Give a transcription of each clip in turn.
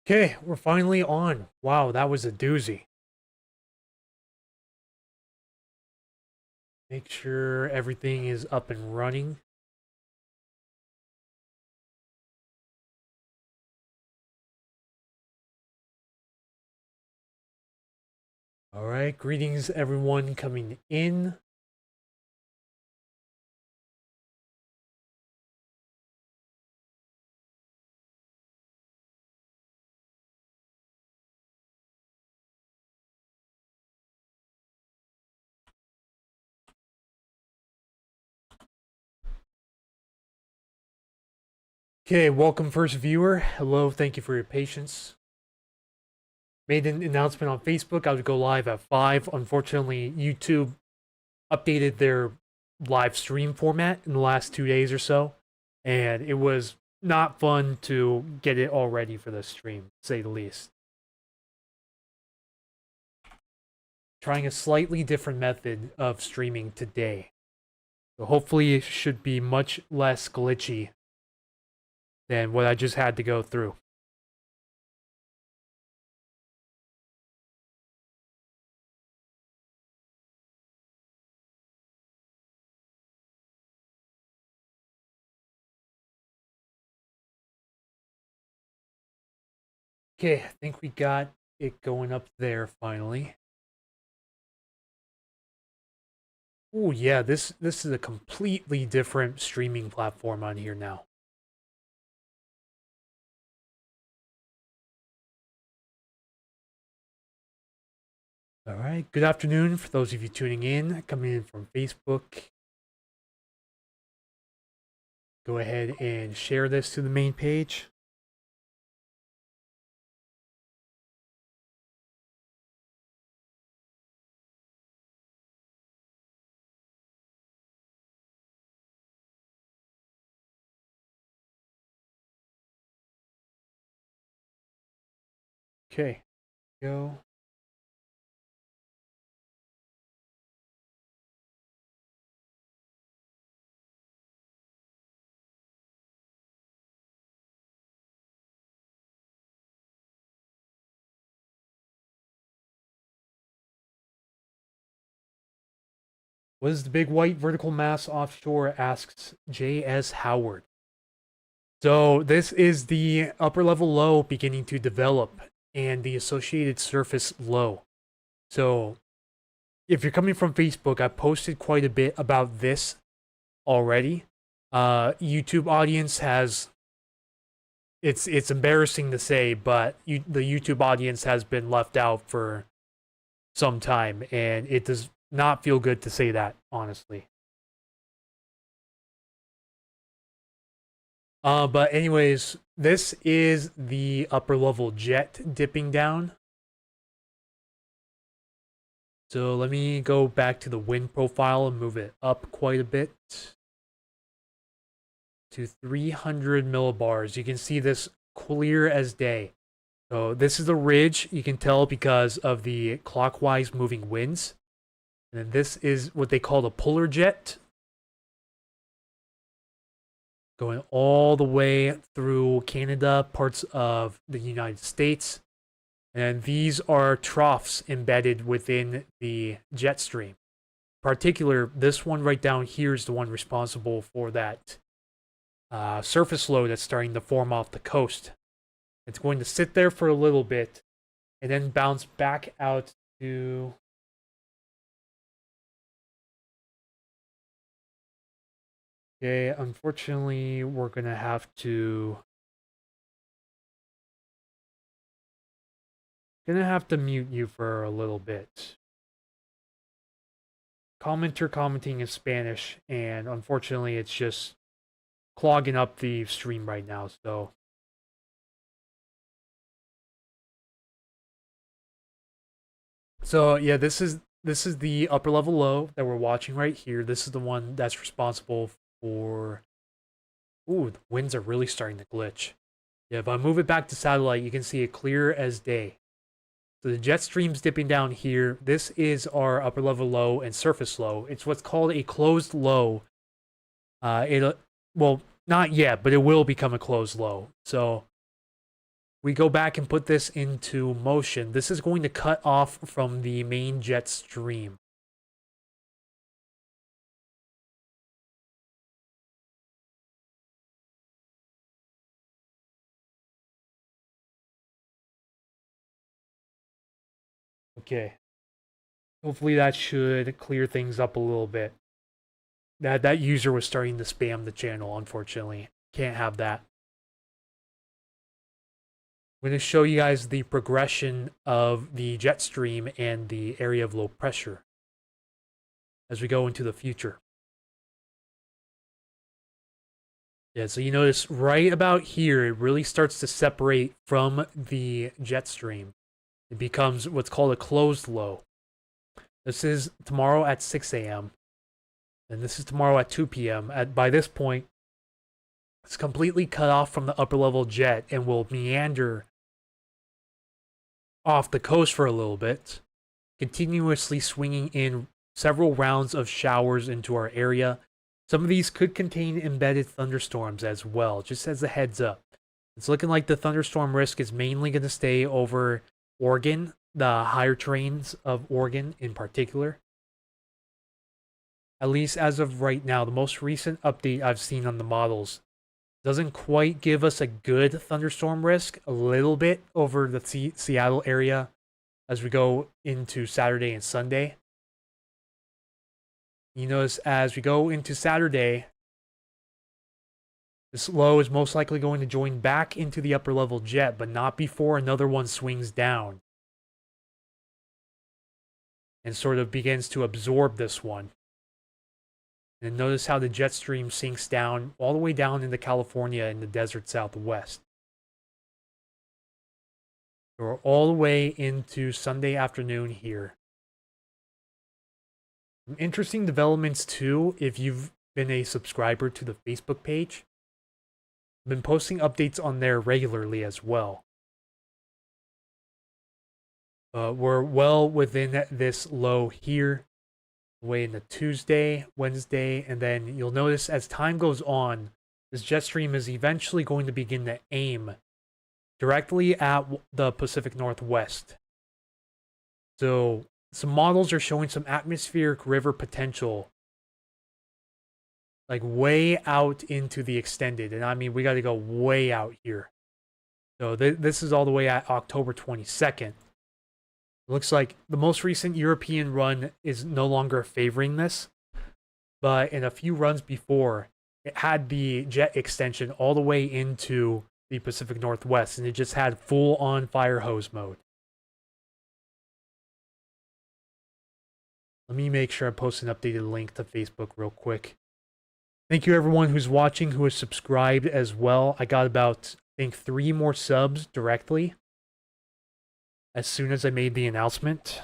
Okay, we're finally on. Wow, that was a doozy. Make sure everything is up and running. All right, greetings everyone coming in. Okay, welcome first viewer. Hello, thank you for your patience. Made an announcement on Facebook. I would go live at 5. Unfortunately, YouTube updated their live stream format in the last 2 days or so, and it was not fun to get it all ready for the stream, to say the least. Trying a slightly different method of streaming today. So hopefully it should be much less glitchy than what I just had to go through. Okay, I think we got it going up there finally. Oh yeah, this is a completely different streaming platform on here now. All right, good afternoon for those of you tuning in, coming in from Facebook. Go ahead and share this to the main page. Okay, go. What is the big white vertical mass offshore? Asks J.S. Howard. So this is the upper level low beginning to develop and the associated surface low. So if you're coming from Facebook, I posted quite a bit about this already. YouTube audience has it's embarrassing to say, but the YouTube audience has been left out for some time, and it does not feel good to say that, honestly. But anyways, this is the upper level jet dipping down. So let me go back to the wind profile and move it up quite a bit to 300 millibars. You can see this clear as day. So this is the ridge. You can tell because of the clockwise moving winds. And then this is what they call the polar jet, going all the way through Canada, parts of the United States. And these are troughs embedded within the jet stream. In particular, this one right down here is the one responsible for that surface low that's starting to form off the coast. It's going to sit there for a little bit and then bounce back out to... Okay, unfortunately, we're going to have to... mute you for a little bit. Commenter commenting in Spanish, and unfortunately, it's just clogging up the stream right now, so... So yeah, this is the upper level low that we're watching right here. This is the one that's responsible for... Ooh, the winds are really starting to glitch. Yeah, if I move it back to satellite, you can see it clear as day. So the jet stream's dipping down here. This is our upper level low and surface low. It's what's called a closed low. Well, not yet, but it will become a closed low. So we go back and put this into motion, this is going to cut off from the main jet stream. Okay. Hopefully that should clear things up a little bit. That user was starting to spam the channel, unfortunately. Can't have that. I'm going to show you guys the progression of the jet stream and the area of low pressure as we go into the future. Yeah, so you notice right about here, it really starts to separate from the jet stream. It becomes what's called a closed low. This is tomorrow at 6 a.m. And this is tomorrow at 2 p.m. By this point, it's completely cut off from the upper level jet and will meander off the coast for a little bit, continuously swinging in several rounds of showers into our area. Some of these could contain embedded thunderstorms as well, just as a heads up. It's looking like the thunderstorm risk is mainly going to stay over Oregon, the higher terrains of Oregon in particular. At least as of right now, the most recent update I've seen on the models doesn't quite give us a good thunderstorm risk, a little bit over the Seattle area as we go into Saturday and Sunday. You notice as we go into Saturday, this low is most likely going to join back into the upper level jet, but not before another one swings down and sort of begins to absorb this one. And notice how the jet stream sinks down all the way down into California in the desert southwest. We're all the way into Sunday afternoon here. Interesting developments too, if you've been a subscriber to the Facebook page. I've been posting updates on there regularly as well. We're well within this low here. Way into Tuesday, Wednesday, and then you'll notice as time goes on, this jet stream is eventually going to begin to aim directly at the Pacific Northwest. So some models are showing some atmospheric river potential, like way out into the extended, and I mean we got to go way out here. So this is all the way at October 22nd. Looks like the most recent European run is no longer favoring this, but in a few runs before, it had the jet extension all the way into the Pacific Northwest, and it just had full-on fire hose mode. Let me make sure I post an updated link to Facebook real quick. Thank you everyone who's watching, who is subscribed as well. I got about, I think, 3 more subs directly as soon as I made the announcement.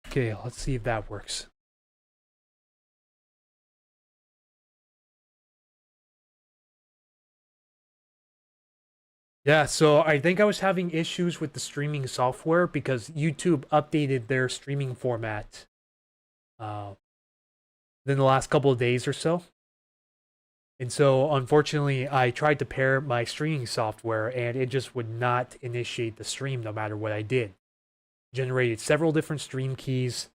Okay, let's see if that works. Yeah, so I think I was having issues with the streaming software because YouTube updated their streaming format within the last couple of days or so. And so, unfortunately, I tried to pair my streaming software and it just would not initiate the stream no matter what I did. Generated several different stream keys.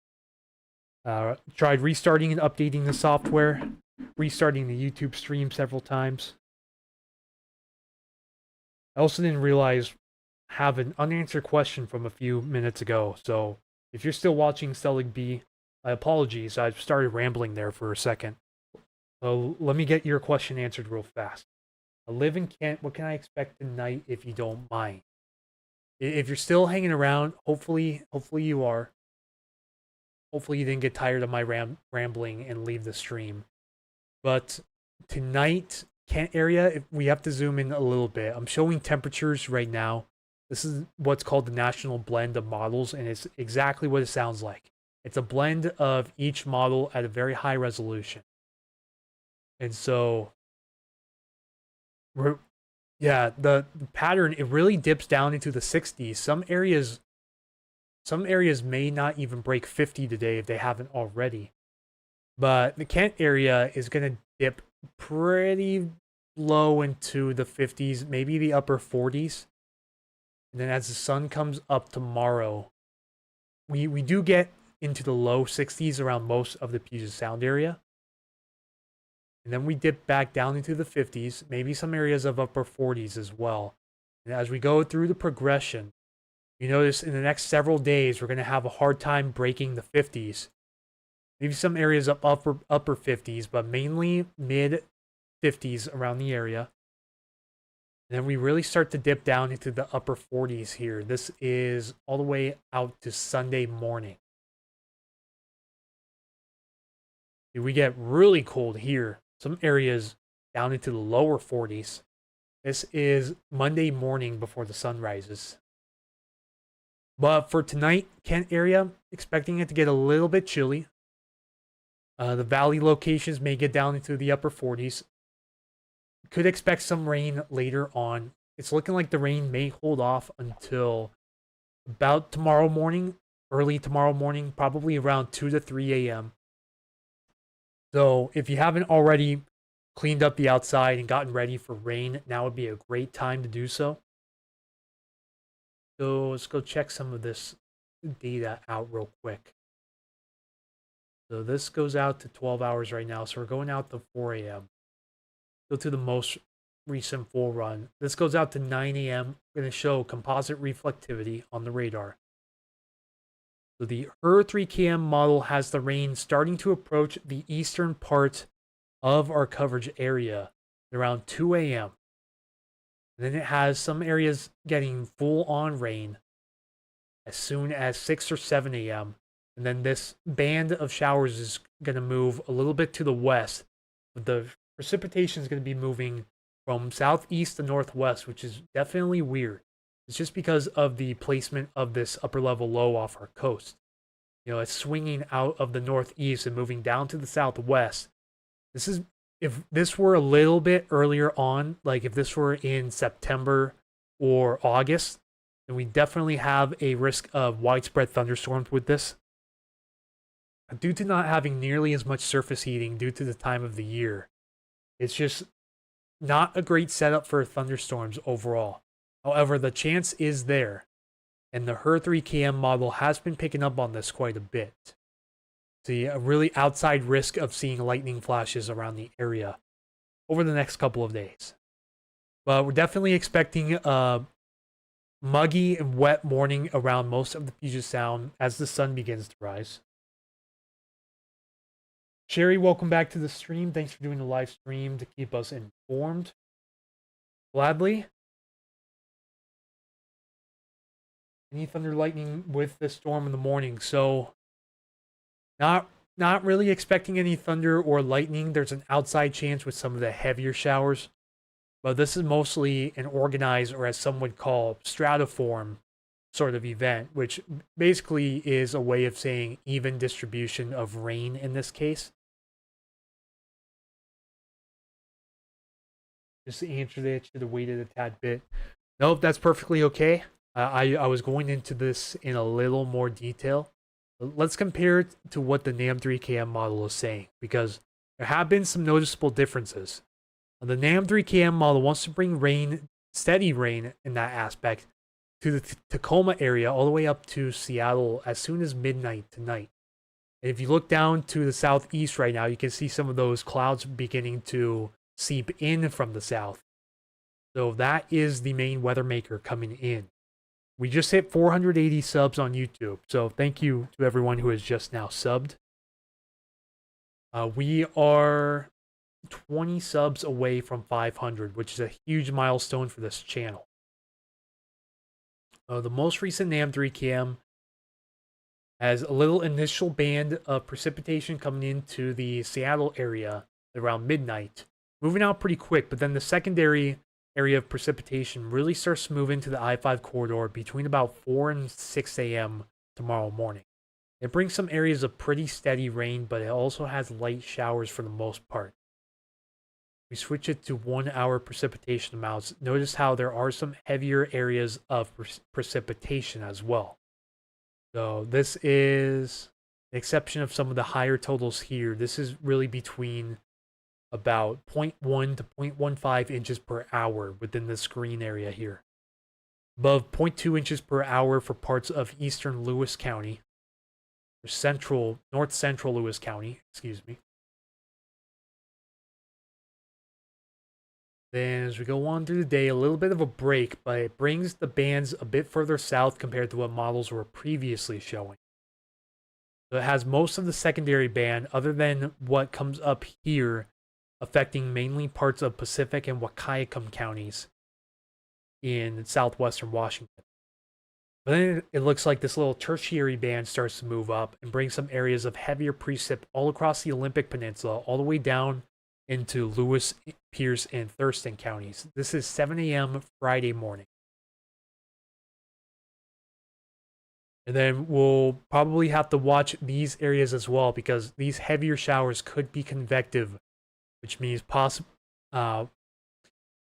Tried restarting and updating the software, restarting the YouTube stream several times. I also didn't realize have an unanswered question from a few minutes ago. So if you're still watching Stellig B, I apologize. I started rambling there for a second. So let me get your question answered real fast. I live in Kent. What can I expect tonight if you don't mind? If you're still hanging around, hopefully you are. Hopefully you didn't get tired of my rambling and leave the stream. But tonight, Kent area, we have to zoom in a little bit. I'm showing temperatures right now. This is what's called the national blend of models, and it's exactly what it sounds like. It's a blend of each model at a very high resolution. And so Yeah, the pattern, it really dips down into the 60s. Some areas may not even break 50 today if they haven't already. But the Kent area is going to dip pretty low into the 50s, maybe the upper 40s. And then as the sun comes up tomorrow, we do get into the low 60s around most of the Puget Sound area. And then we dip back down into the 50s, maybe some areas of upper 40s as well. And as we go through the progression, you notice in the next several days, we're going to have a hard time breaking the 50s. Maybe some areas up upper 50s, but mainly mid 50s around the area. And then we really start to dip down into the upper 40s here. This is all the way out to Sunday morning. We get really cold here. Some areas down into the lower 40s. This is Monday morning before the sun rises. But for tonight, Kent area, expecting it to get a little bit chilly. The valley locations may get down into the upper 40s. Could expect some rain later on. It's looking like the rain may hold off until about tomorrow morning, early tomorrow morning, probably around 2 to 3 a.m. So if you haven't already cleaned up the outside and gotten ready for rain, now would be a great time to do so. So let's go check some of this data out real quick. So this goes out to 12 hours right now. So we're going out to 4 a.m. Go to the most recent full run. This goes out to 9 a.m. We're going to show composite reflectivity on the radar. So the HER3KM model has the rain starting to approach the eastern part of our coverage area around 2 a.m. And then it has some areas getting full on rain as soon as 6 or 7 a.m. And then this band of showers is going to move a little bit to the west. The precipitation is going to be moving from southeast to northwest, which is definitely weird. It's just because of the placement of this upper level low off our coast. You know, it's swinging out of the northeast and moving down to the southwest. This is, if this were a little bit earlier on, like if this were in September or August, then we definitely have a risk of widespread thunderstorms with this. Due to not having nearly as much surface heating due to the time of the year, it's just not a great setup for thunderstorms overall. However, the chance is there, and the HER3KM model has been picking up on this quite a bit. See a really outside risk of seeing lightning flashes around the area over the next couple of days. But we're definitely expecting a muggy and wet morning around most of the Puget Sound as the sun begins to rise. Sherry, welcome back to the stream. Thanks for doing the live stream to keep us informed. Gladly. Any thunder lightning with the storm in the morning. So not really expecting any thunder or lightning. There's an outside chance with some of the heavier showers. But this is mostly an organized, or as some would call, stratiform sort of event, which basically is a way of saying even distribution of rain in this case. Just the answer that should have waited a tad bit. Nope, that's perfectly okay. I was going into this in a little more detail. Let's compare it to what the NAM3KM model is saying, because there have been some noticeable differences. The NAM3KM model wants to bring rain, steady rain in that aspect, to the Tacoma area all the way up to Seattle as soon as midnight tonight. And if you look down to the southeast right now, you can see some of those clouds beginning to seep in from the south. So that is the main weather maker coming in. We just hit 480 subs on YouTube, so thank you to everyone who has just now subbed. We are 20 subs away from 500, which is a huge milestone for this channel. The most recent NAM3KM has a little initial band of precipitation coming into the Seattle area around midnight, moving out pretty quick, but then the secondary area of precipitation really starts to move into the I-5 corridor between about 4 and 6 a.m. tomorrow morning. It brings some areas of pretty steady rain, but it also has light showers for the most part. we switch it to 1 hour precipitation amounts, notice how there are some heavier areas of precipitation as well. So this is the exception of some of the higher totals here. This is really between about 0.1 to 0.15 inches per hour within the screen area here. Above 0.2 inches per hour for parts of eastern Lewis County, or north central Lewis County, excuse me. Then as we go on through the day, a little bit of a break, but it brings the bands a bit further south compared to what models were previously showing. So it has most of the secondary band other than what comes up here, affecting mainly parts of Pacific and Wahkiakum counties in southwestern Washington. But then it looks like this little tertiary band starts to move up and bring some areas of heavier precip all across the Olympic Peninsula, all the way down into Lewis, Pierce, and Thurston counties. This is 7 a.m. Friday morning. And then we'll probably have to watch these areas as well, because these heavier showers could be convective, which means the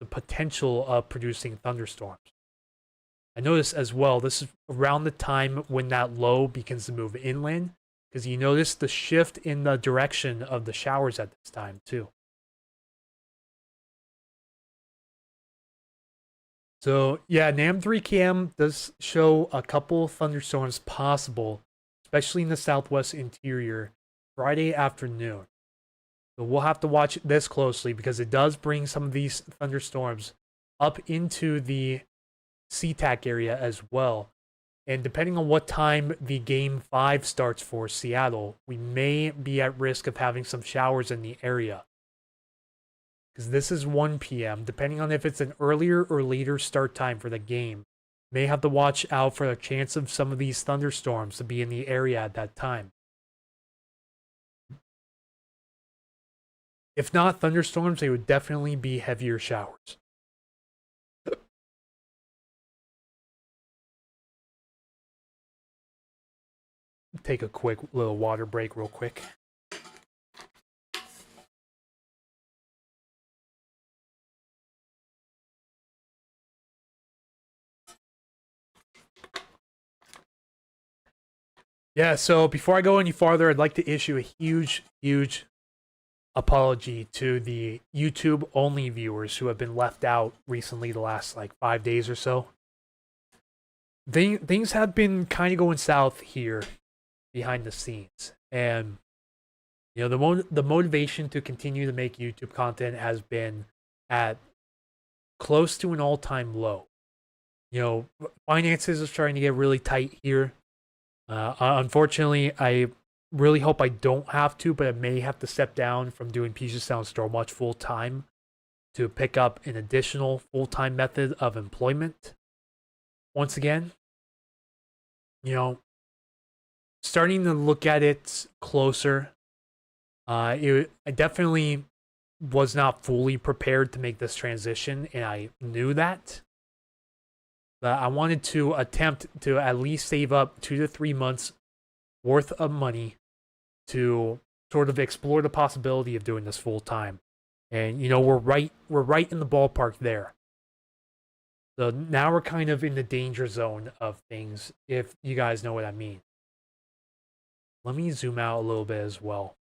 potential of producing thunderstorms. I notice as well, this is around the time when that low begins to move inland, because you notice the shift in the direction of the showers at this time too. So yeah, NAM 3KM does show a couple thunderstorms possible, especially in the southwest interior, Friday afternoon. So we'll have to watch this closely, because it does bring some of these thunderstorms up into the SeaTac area as well. And depending on what time the Game 5 starts for Seattle, we may be at risk of having some showers in the area. Because this is 1 p.m. Depending on if it's an earlier or later start time for the game, may have to watch out for a chance of some of these thunderstorms to be in the area at that time. If not thunderstorms, they would definitely be heavier showers. Take a quick little water break real quick. Yeah, so before I go any farther, I'd like to issue a huge apology to the YouTube only viewers who have been left out recently, the last like 5 days or so. Things have been kind of going south here behind the scenes, and you know, the motivation to continue to make YouTube content has been at close to an all-time low. You know, finances are starting to get really tight here. Unfortunately, I really hope I don't have to, but I may have to step down from doing Puget Sound Stormwatch full time to pick up an additional full-time method of employment. Once again, you know, starting to look at it closer. I definitely was not fully prepared to make this transition, and I knew that. But I wanted to attempt to at least save up 2 to 3 months worth of money to sort of explore the possibility of doing this full time. And you know, we're right in the ballpark there. So now we're kind of in the danger zone of things, if you guys know what I mean. Let me zoom out a little bit as well.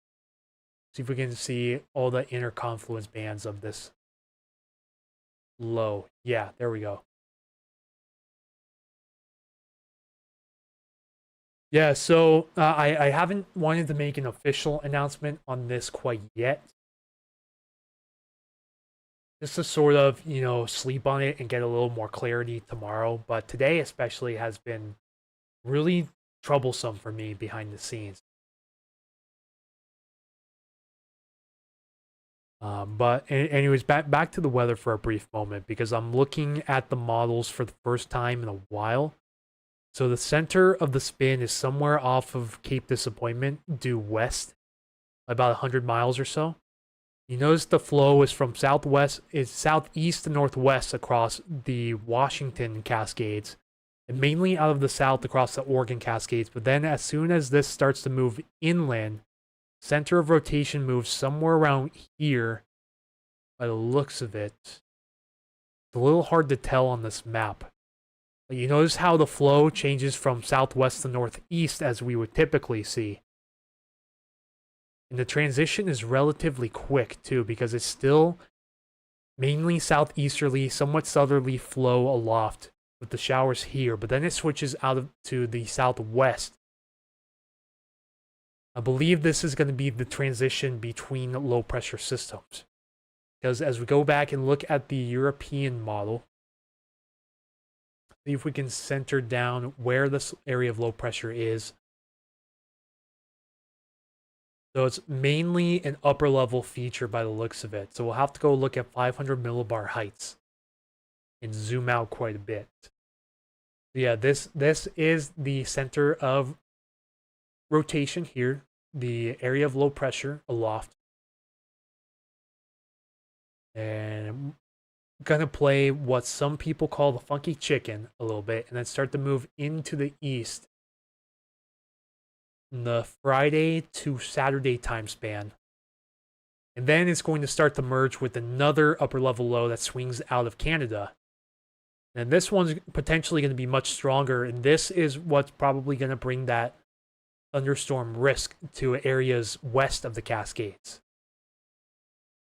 See if we can see all the inner confluence bands of this low. Yeah, there we go. Yeah, so I haven't wanted to make an official announcement on this quite yet. Just to sort of, you know, sleep on it and get a little more clarity tomorrow. But today especially has been really troublesome for me behind the scenes. But anyways, back to the weather for a brief moment, because I'm looking at the models for the first time in a while. So the center of the spin is somewhere off of Cape Disappointment, due west, about 100 miles or so. You notice the flow is from southeast to northwest across the Washington Cascades, and mainly out of the south across the Oregon Cascades. But then as soon as this starts to move inland, center of rotation moves somewhere around here by the looks of it. It's a little hard to tell on this map. But you notice how the flow changes from southwest to northeast as we would typically see. And the transition is relatively quick too, because it's still mainly southeasterly, somewhat southerly flow aloft with the showers here, but then it switches to the southwest. I believe this is going to be the transition between low pressure systems. Because as we go back and look at the European model, see if we can center down where this area of low pressure is. So it's mainly an upper level feature by the looks of it. So we'll have to go look at 500 millibar heights and zoom out quite a bit. Yeah, this is the center of rotation here, the area of low pressure aloft. And I'm gonna play what some people call the funky chicken a little bit, and then start to move into the east in the Friday to Saturday time span. And then it's going to start to merge with another upper level low that swings out of Canada. And this one's potentially going to be much stronger, and this is what's probably going to bring that thunderstorm risk to areas west of the Cascades.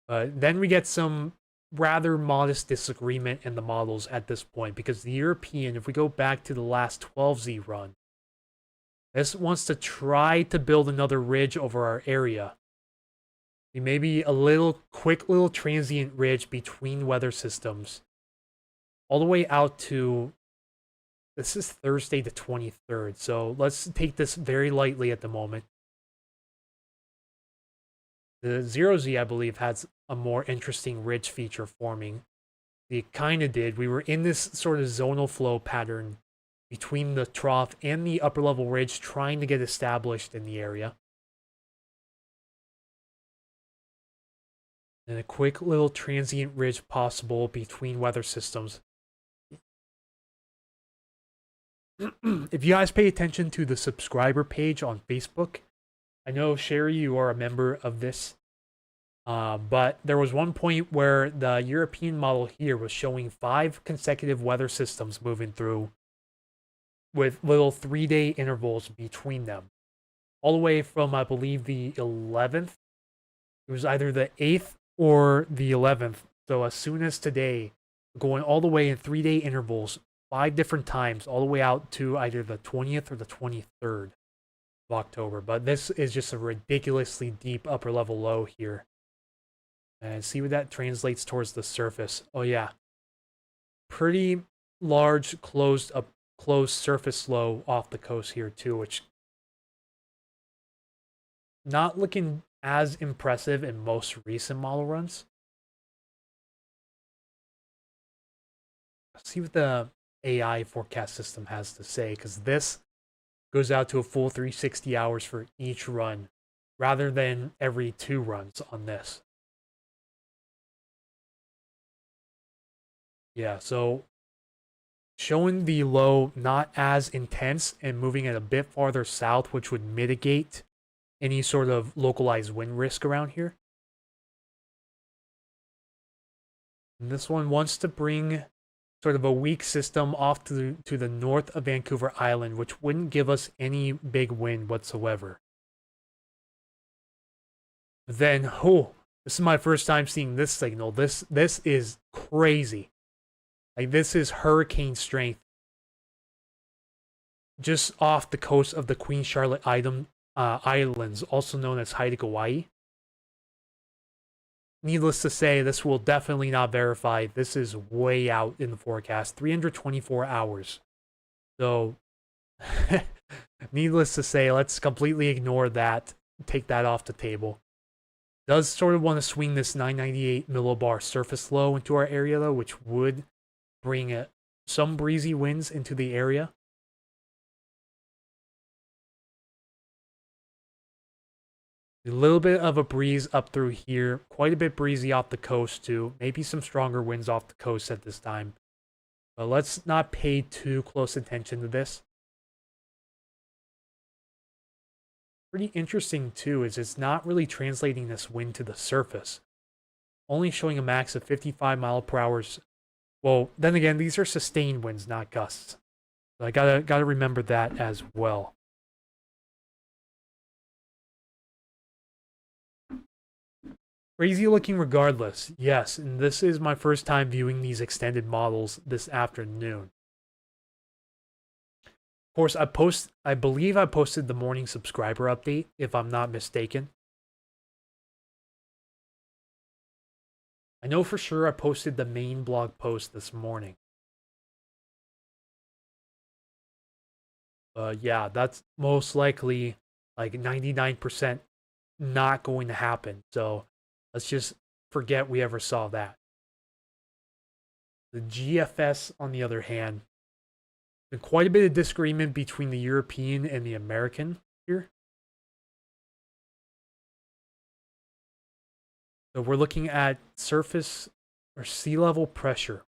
Then we get some rather modest disagreement in the models at this point, because the European, if we go back to the last 12Z run, this wants to try to build another ridge over our area. Maybe a quick little transient ridge between weather systems, all the way out to, this is Thursday the 23rd, so let's take this very lightly at the moment. The 0Z, I believe, has a more interesting ridge feature forming. It kind of did. We were in this sort of zonal flow pattern between the trough and the upper level ridge, trying to get established in the area. And a quick little transient ridge possible between weather systems. If you guys pay attention to the subscriber page on Facebook, I know, Sherry, you are a member of this, but there was one point where the European model here was showing 5 consecutive weather systems moving through with little 3-day intervals between them. All the way from, I believe, the 11th. It was either the 8th or the 11th. So as soon as today, going all the way in 3-day intervals, 5 different times, all the way out to either the 20th or the 23rd of October. But this is just a ridiculously deep upper level low here. And see what that translates towards the surface. Oh yeah. Pretty large closed surface low off the coast here too, which not looking as impressive in most recent model runs. Let's see what the AI forecast system has to say, because this goes out to a full 360 hours for each run rather than every 2 runs on this. Yeah, so showing the low not as intense and moving it a bit farther south, which would mitigate any sort of localized wind risk around here. And this one wants to bring sort of a weak system off to the north of Vancouver Island, which wouldn't give us any big wind whatsoever. Then, oh, this is my first time seeing this signal. This is crazy. Like, this is hurricane strength. Just off the coast of the Queen Charlotte Islands, also known as Haida Gwaii. Needless to say, this will definitely not verify. This is way out in the forecast, 324 hours. So, needless to say, let's completely ignore that, take that off the table. Does sort of want to swing this 998 millibar surface low into our area, though, which would bring some breezy winds into the area. A little bit of a breeze up through here, quite a bit breezy off the coast too. Maybe some stronger winds off the coast at this time. But let's not pay too close attention to this. Pretty interesting too is it's not really translating this wind to the surface. only showing a max of 55 mile per hour. Well, then again, these are sustained winds, not gusts. So I gotta remember that as well. Crazy looking regardless, yes, and this is my first time viewing these extended models this afternoon. Of course, I believe I posted the morning subscriber update, if I'm not mistaken. I know for sure I posted the main blog post this morning. Yeah, that's most likely like 99% not going to happen. So let's just forget we ever saw that. The GFS, on the other hand, there's quite a bit of disagreement between the European and the American here. So we're looking at surface or sea level pressure.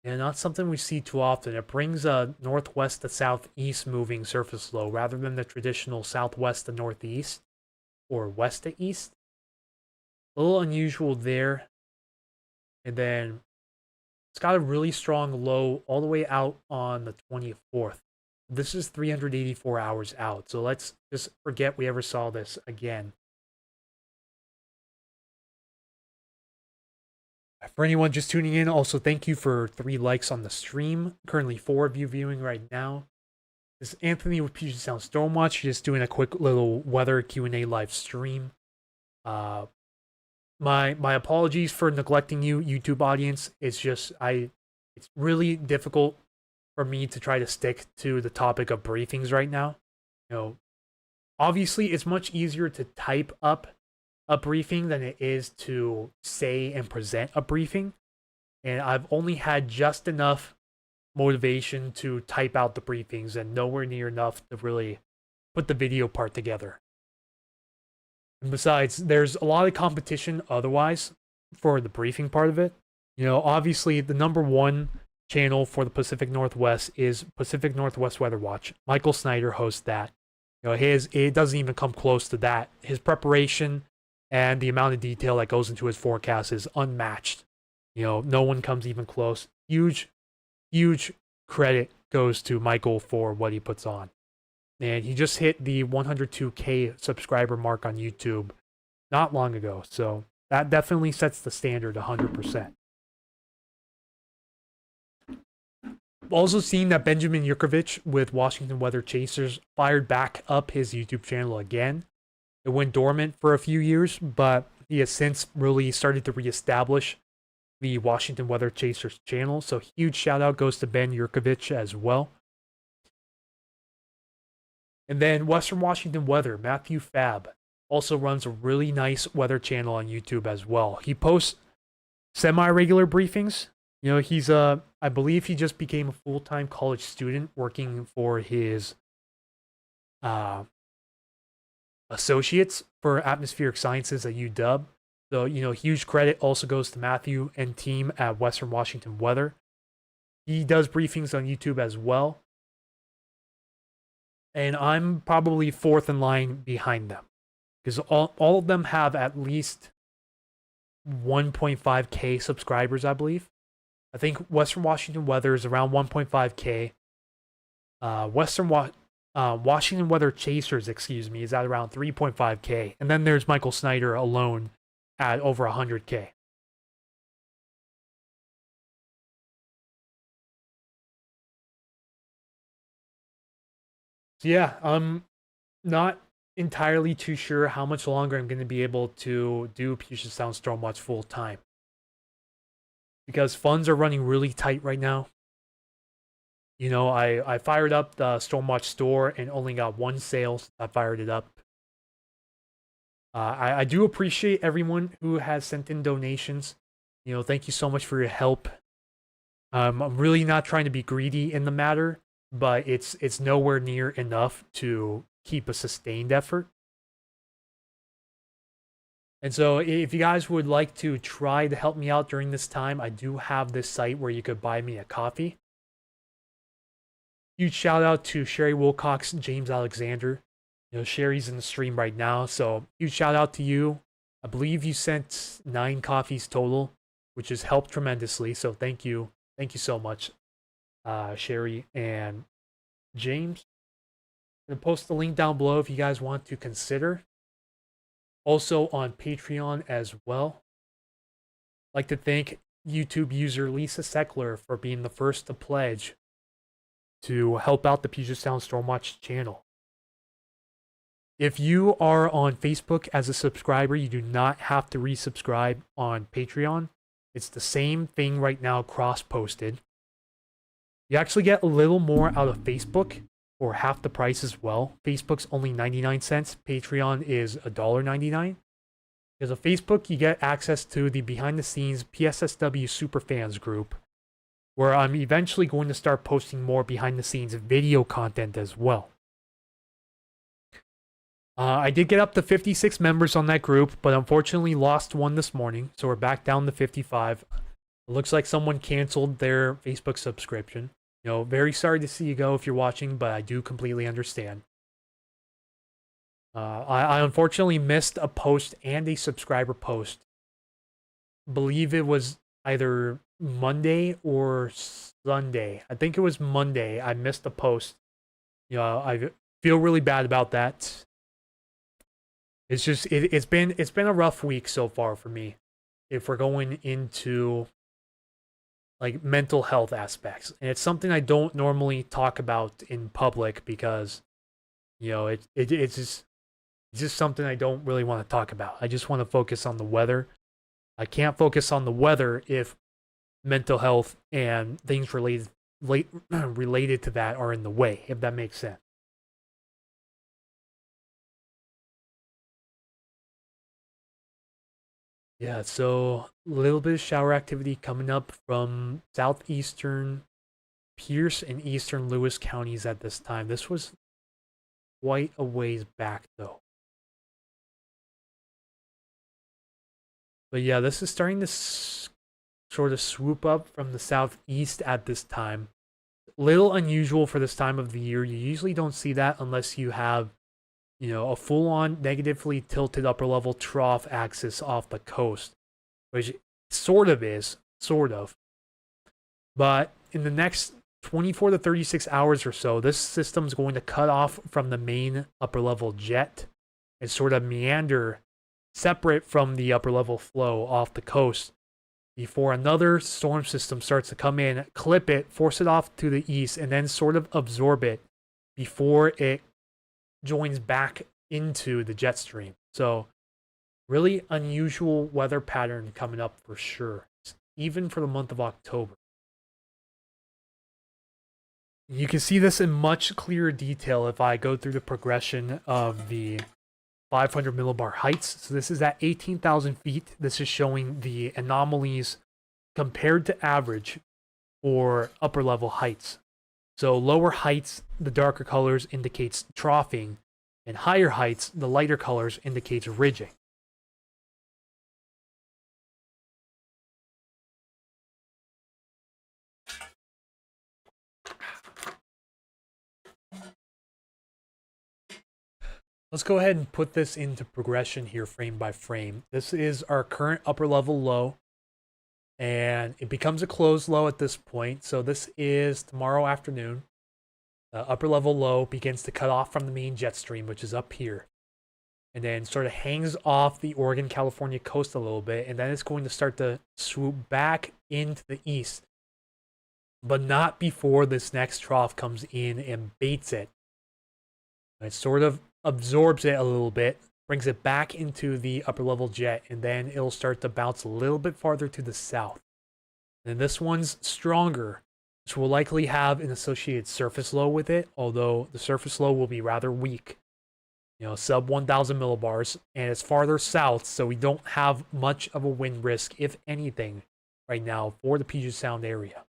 And not something we see too often. It brings a northwest to southeast moving surface low rather than the traditional southwest to northeast or west to east. A little unusual there. And then it's got a really strong low all the way out on the 24th. This is 384 hours out. So let's just forget we ever saw this again. For anyone just tuning in, also thank you for 3 likes on the stream. Currently 4 of you viewing right now. This is Anthony with Puget Sound Stormwatch, just doing a quick little weather Q&A live stream. My apologies for neglecting you, YouTube audience. It's just it's really difficult for me to try to stick to the topic of briefings right now. You know, obviously it's much easier to type up a briefing than it is to say and present a briefing. And I've only had just enough motivation to type out the briefings and nowhere near enough to really put the video part together. And besides, there's a lot of competition otherwise for the briefing part of it. You know, obviously the #1 channel for the Pacific Northwest is Pacific Northwest Weather Watch. Michael Snyder hosts that. You know, it doesn't even come close to that. His preparation and the amount of detail that goes into his forecast is unmatched. You know, no one comes even close. Huge credit goes to Michael for what he puts on. And he just hit the 102K subscriber mark on YouTube not long ago. So that definitely sets the standard 100%. Also seen that Benjamin Yurkovich with Washington Weather Chasers fired back up his YouTube channel again. It went dormant for a few years, but he has since really started to reestablish the Washington Weather Chasers channel. So huge shout out goes to Ben Yurkovich as well. And then Western Washington Weather, Matthew Fab, also runs a really nice weather channel on YouTube as well. He posts semi-regular briefings. You know, he's I believe he just became a full-time college student working for his associates for atmospheric sciences at UW. So, you know, huge credit also goes to Matthew and team at Western Washington Weather. He does briefings on YouTube as well. And I'm probably 4th in line behind them. Because all of them have at least 1.5K subscribers, I believe. I think Western Washington Weather is around 1.5K. Washington Weather Chasers, is at around 3.5K. And then there's Michael Snyder alone at over 100K. So yeah, I'm not entirely too sure how much longer I'm going to be able to do Puget Sound Stormwatch full time. Because funds are running really tight right now. You know, I fired up the Stormwatch store and only got 1 sale since I fired it up. I do appreciate everyone who has sent in donations. You know, thank you so much for your help. I'm really not trying to be greedy in the matter, but it's nowhere near enough to keep a sustained effort. And so if you guys would like to try to help me out during this time, I do have this site where you could buy me a coffee. Huge shout out to Sherry Wilcox, James Alexander, Sherry's in the stream right now, so huge shout out to you. I believe you sent 9 coffees total, which has helped tremendously. So thank you so much, Sherry and James. I'm gonna post the link down below if you guys want to consider. Also on Patreon as well. I'd like to thank YouTube user Lisa Seckler for being the first to pledge to help out the Puget Sound Stormwatch channel. If you are on Facebook as a subscriber, you do not have to resubscribe on Patreon. It's the same thing right now, cross-posted. You actually get a little more out of Facebook for half the price as well. Facebook's only 99 cents. Patreon is $1.99. Because of Facebook, you get access to the behind-the-scenes PSSW Superfans group, where I'm eventually going to start posting more behind-the-scenes video content as well. I did get up to 56 members on that group, but unfortunately lost one this morning, so we're back down to 55. It looks like someone canceled their Facebook subscription. Very sorry to see you go if you're watching, but I do completely understand. I unfortunately missed a post and a subscriber post. Believe it was either Monday or Sunday. I think it was Monday. I missed a post. I feel really bad about that. It's just it's been a rough week so far for me. If we're going into like mental health aspects, and it's something I don't normally talk about in public because it's just something I don't really want to talk about. I just want to focus on the weather. I can't focus on the weather if mental health and things related to that are in the way, if that makes sense. Yeah, so a little bit of shower activity coming up from southeastern Pierce and eastern Lewis counties at this time. This was quite a ways back, though. But yeah, this is starting to sort of swoop up from the southeast at this time. Little unusual for this time of the year. You usually don't see that unless you have a full-on negatively tilted upper level trough axis off the coast, which sort of. But in the next 24 to 36 hours or so, this system's going to cut off from the main upper level jet and sort of meander separate from the upper level flow off the coast before another storm system starts to come in, clip it, force it off to the east, and then sort of absorb it before it joins back into the jet stream. So really unusual weather pattern coming up for sure, even for the month of October. You can see this in much clearer detail if I go through the progression of the 500 millibar heights. So this is at 18,000 feet. This is showing the anomalies compared to average for upper level heights. So lower heights, the darker colors indicates troughing, and higher heights, the lighter colors indicates ridging. Let's go ahead and put this into progression here frame by frame. This is our current upper level low, and it becomes a closed low at this point. So this is tomorrow afternoon. Upper level low begins to cut off from the main jet stream, which is up here, and then sort of hangs off the Oregon, California coast a little bit, and then it's going to start to swoop back into the east, but not before this next trough comes in and baits it. It sort of absorbs it a little bit, brings it back into the upper level jet, and then it'll start to bounce a little bit farther to the south. And this one's stronger, which will likely have an associated surface low with it, although the surface low will be rather weak. Sub 1,000 millibars, and it's farther south, so we don't have much of a wind risk, if anything, right now for the Puget Sound area.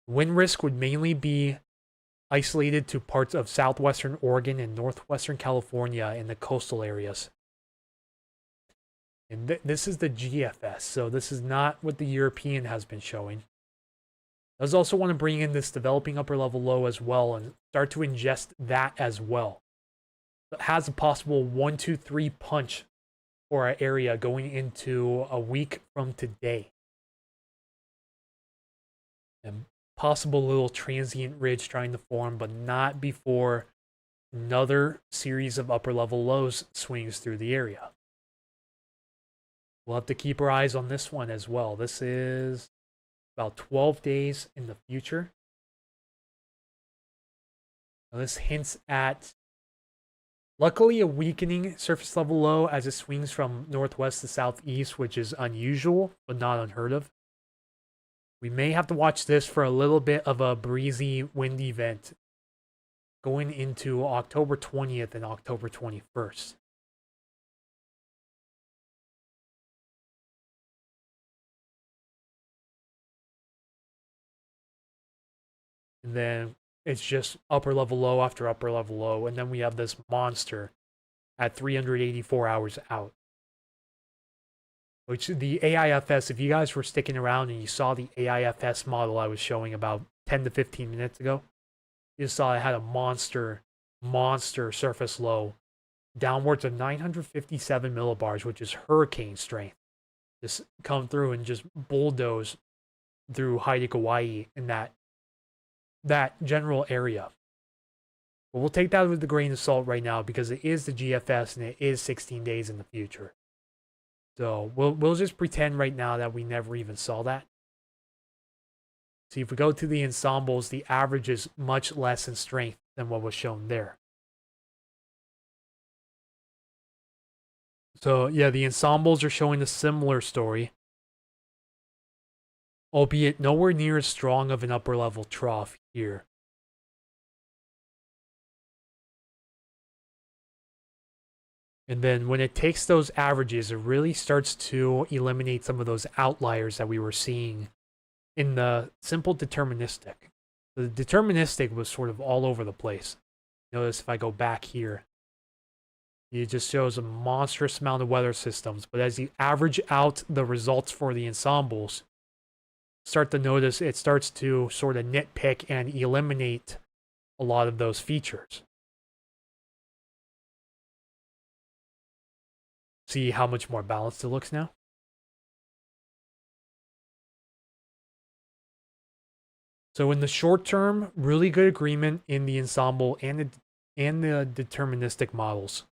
Wind risk would mainly be isolated to parts of southwestern Oregon and northwestern California in the coastal areas. And this is the GFS, so this is not what the European has been showing. I also want to bring in this developing upper level low as well and start to ingest that as well. has a possible 1-2-3 punch for our area going into a week from today. And possible little transient ridge trying to form, but not before another series of upper level lows swings through the area. We'll have to keep our eyes on this one as well. This is about 12 days in the future. Now this hints at, luckily, a weakening surface level low as it swings from northwest to southeast, which is unusual, but not unheard of. We may have to watch this for a little bit of a breezy wind event going into October 20th and October 21st. And then it's just upper level low after upper level low. And then we have this monster at 384 hours out. Which the AIFS, if you guys were sticking around and you saw the AIFS model I was showing about 10 to 15 minutes ago, you saw it had a monster surface low downwards of 957 millibars, which is hurricane strength. Just come through and just bulldoze through Haida, Kauai in that general area. But we'll take that with a grain of salt right now because it is the GFS and it is 16 days in the future. So we'll just pretend right now that we never even saw that. See, if we go to the ensembles, the average is much less in strength than what was shown there. So yeah, the ensembles are showing a similar story, albeit nowhere near as strong of an upper level trough here. And then when it takes those averages, it really starts to eliminate some of those outliers that we were seeing in the simple deterministic. The deterministic was sort of all over the place. Notice if I go back here, it just shows a monstrous amount of weather systems. But as you average out the results for the ensembles, start to notice it starts to sort of nitpick and eliminate a lot of those features. See how much more balanced it looks now? So in the short term, really good agreement in the ensemble and the deterministic models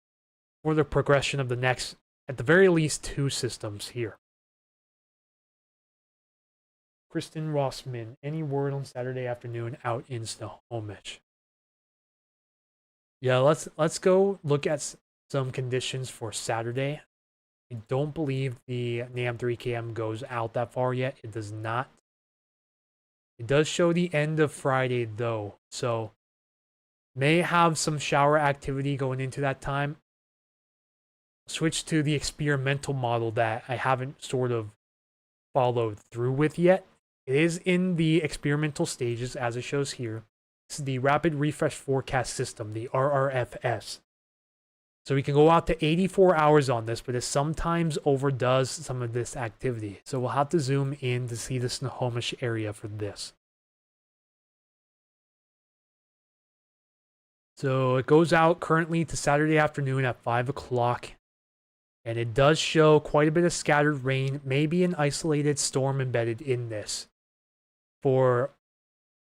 for the progression of the next, at the very least, 2 systems here. Kristen Rossman, any word on Saturday afternoon out in Snohomish? Yeah, let's go look at some conditions for Saturday. I don't believe the NAM 3KM goes out that far yet. It does not. It does show the end of Friday though, so may have some shower activity going into that time. Switch to the experimental model that I haven't sort of followed through with yet. It is in the experimental stages as it shows here. It's the Rapid Refresh Forecast System, the RRFS. So we can go out to 84 hours on this, but it sometimes overdoes some of this activity. So we'll have to zoom in to see the Snohomish area for this. So it goes out currently to Saturday afternoon at 5 o'clock. And it does show quite a bit of scattered rain, maybe an isolated storm embedded in this for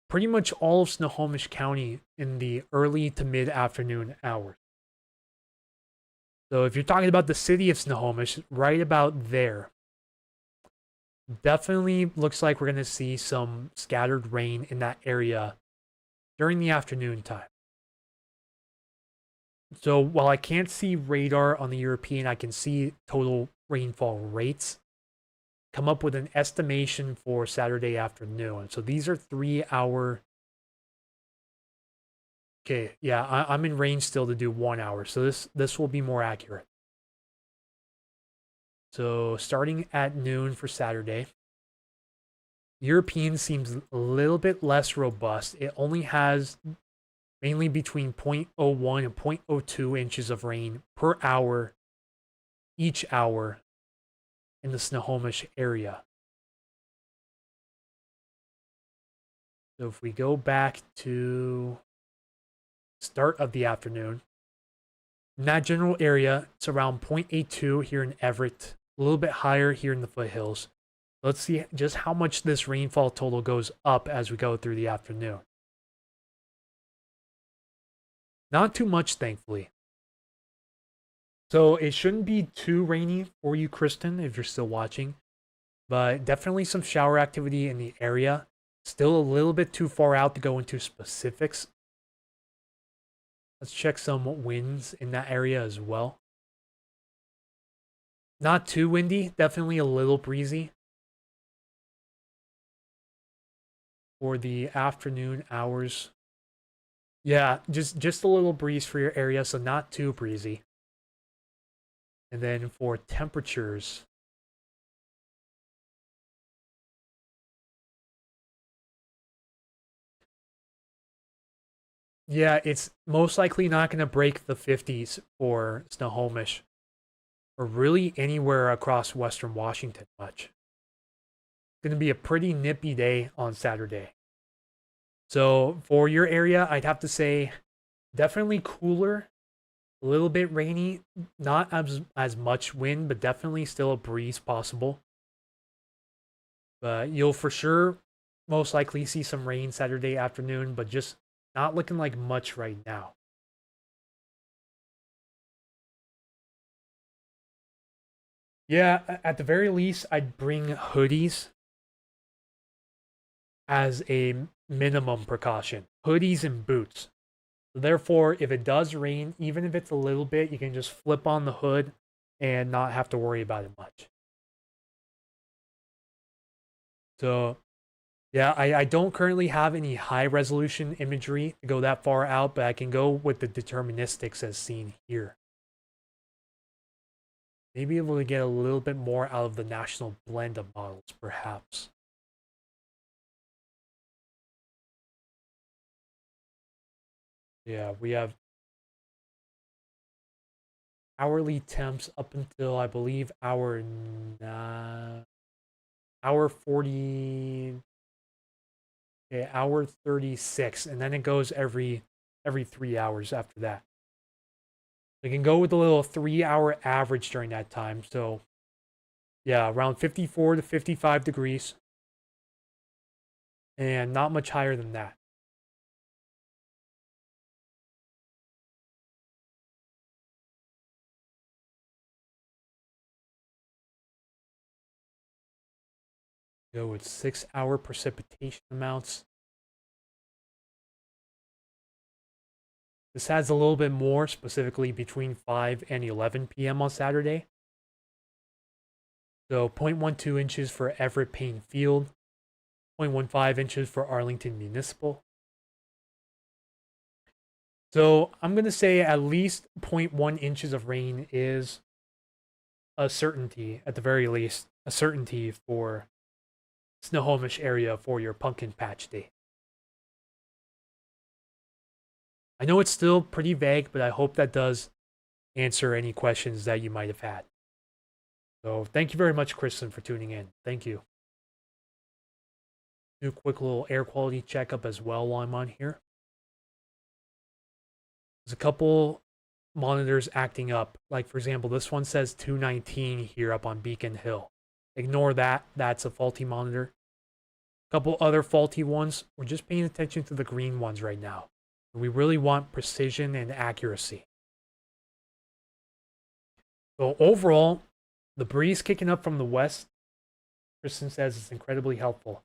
pretty much all of Snohomish County in the early to mid-afternoon hours. So if you're talking about the city of Snohomish, right about there, definitely looks like we're going to see some scattered rain in that area during the afternoon time. So while I can't see radar on the European, I can see total rainfall rates. Come up with an estimation for Saturday afternoon. So these are 3-hour. Okay, yeah, I'm in range still to do 1 hour. So this will be more accurate. So starting at noon for Saturday. European seems a little bit less robust. It only has mainly between 0.01 and 0.02 inches of rain per hour, each hour in the Snohomish area. So if we go back to start of the afternoon, In that general area, it's around 0.82 here in Everett, a little bit higher here in the foothills. Let's see just how much this rainfall total goes up as we go through the afternoon. Not too much, thankfully. So it shouldn't be too rainy for you, Kristen, if you're still watching. But definitely some shower activity in the area. Still a little bit too far out to go into specifics. Let's check some winds in that area as well. Not too windy, definitely a little breezy. For the afternoon hours. Yeah, just a little breeze for your area, so not too breezy. And then for temperatures, yeah, it's most likely not going to break the 50s for Snohomish or really anywhere across Western Washington much. It's going to be a pretty nippy day on Saturday. So for your area, I'd have to say definitely cooler, a little bit rainy, not as much wind, but definitely still a breeze possible. But you'll for sure most likely see some rain Saturday afternoon, but just not looking like much right now. Yeah, at the very least, I'd bring hoodies as a minimum precaution. Hoodies and boots. Therefore, if it does rain, even if it's a little bit, you can just flip on the hood and not have to worry about it much. So, yeah, I don't currently have any high resolution imagery to go that far out, but I can go with the deterministics as seen here. Maybe able to get a little bit more out of the national blend of models, perhaps. Yeah, we have hourly temps up until I believe hour 40, okay, hour 36, and then it goes every 3 hours after that. We can go with a little 3 hour average during that time. So yeah, around 54 to 55 degrees. And not much higher than that. Go with 6 hour precipitation amounts. This has a little bit more, specifically between 5 and 11 p.m. on Saturday. So 0.12 inches for Everett Payne Field, 0.15 inches for Arlington Municipal. So I'm going to say at least 0.1 inches of rain is a certainty, at the very least, a certainty for Snohomish area for your pumpkin patch day. I know it's still pretty vague, but I hope that does answer any questions that you might have had. So thank you very much, Kristen, for tuning in. Thank you. Do a quick little air quality checkup as well while I'm on here. There's a couple monitors acting up. Like, for example, this one says 219 here up on Beacon Hill. Ignore that. That's a faulty monitor. A couple other faulty ones. We're just paying attention to the green ones right now. We really want precision and accuracy. So overall, the breeze kicking up from the west, Kristen says, is incredibly helpful.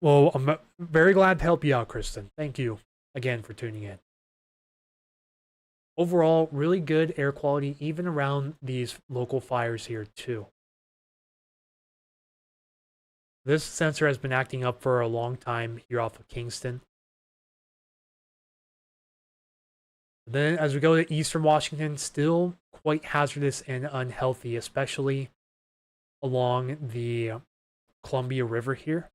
Well, I'm very glad to help you out, Kristen. Thank you again for tuning in. Overall, really good air quality, even around these local fires here, too. This sensor has been acting up for a long time here off of Kingston. Then, as we go to eastern Washington, still quite hazardous and unhealthy, especially along the Columbia River here.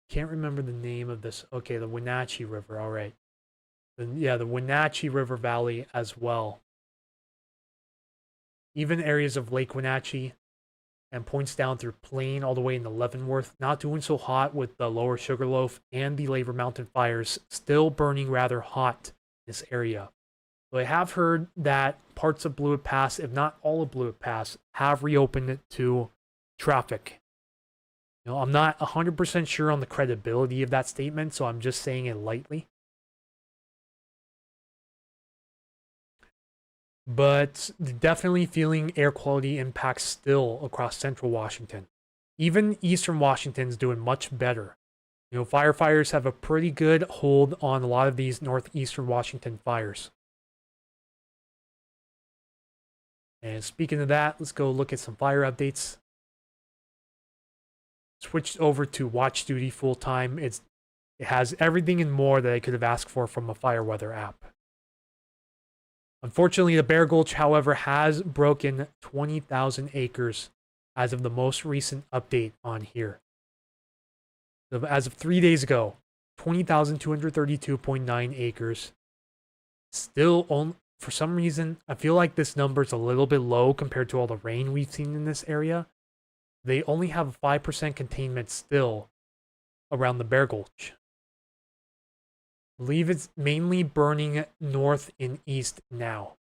Can't remember the name of this. Okay, the Wenatchee River. All right. Yeah, the Wenatchee River Valley as well. Even areas of Lake Wenatchee and points down through Plain all the way into Leavenworth. Not doing so hot with the lower Sugarloaf and the Labor Mountain fires still burning rather hot in this area. So I have heard that parts of Blewett Pass, if not all of Blewett Pass, have reopened to traffic. I'm not 100% sure on the credibility of that statement, so I'm just saying it lightly. But definitely feeling air quality impacts still across central Washington. Even eastern Washington's doing much better. Firefighters have a pretty good hold on a lot of these northeastern Washington fires. And speaking of that, let's go look at some fire updates. Switched over to Watch Duty full time. It has everything and more that I could have asked for from a fire weather app. Unfortunately, the Bear Gulch, however, has broken 20,000 acres as of the most recent update on here. So as of 3 days ago, 20,232.9 acres. Still, for some reason, I feel like this number is a little bit low compared to all the rain we've seen in this area. They only have a 5% containment still around the Bear Gulch. I believe it's mainly burning north and east now.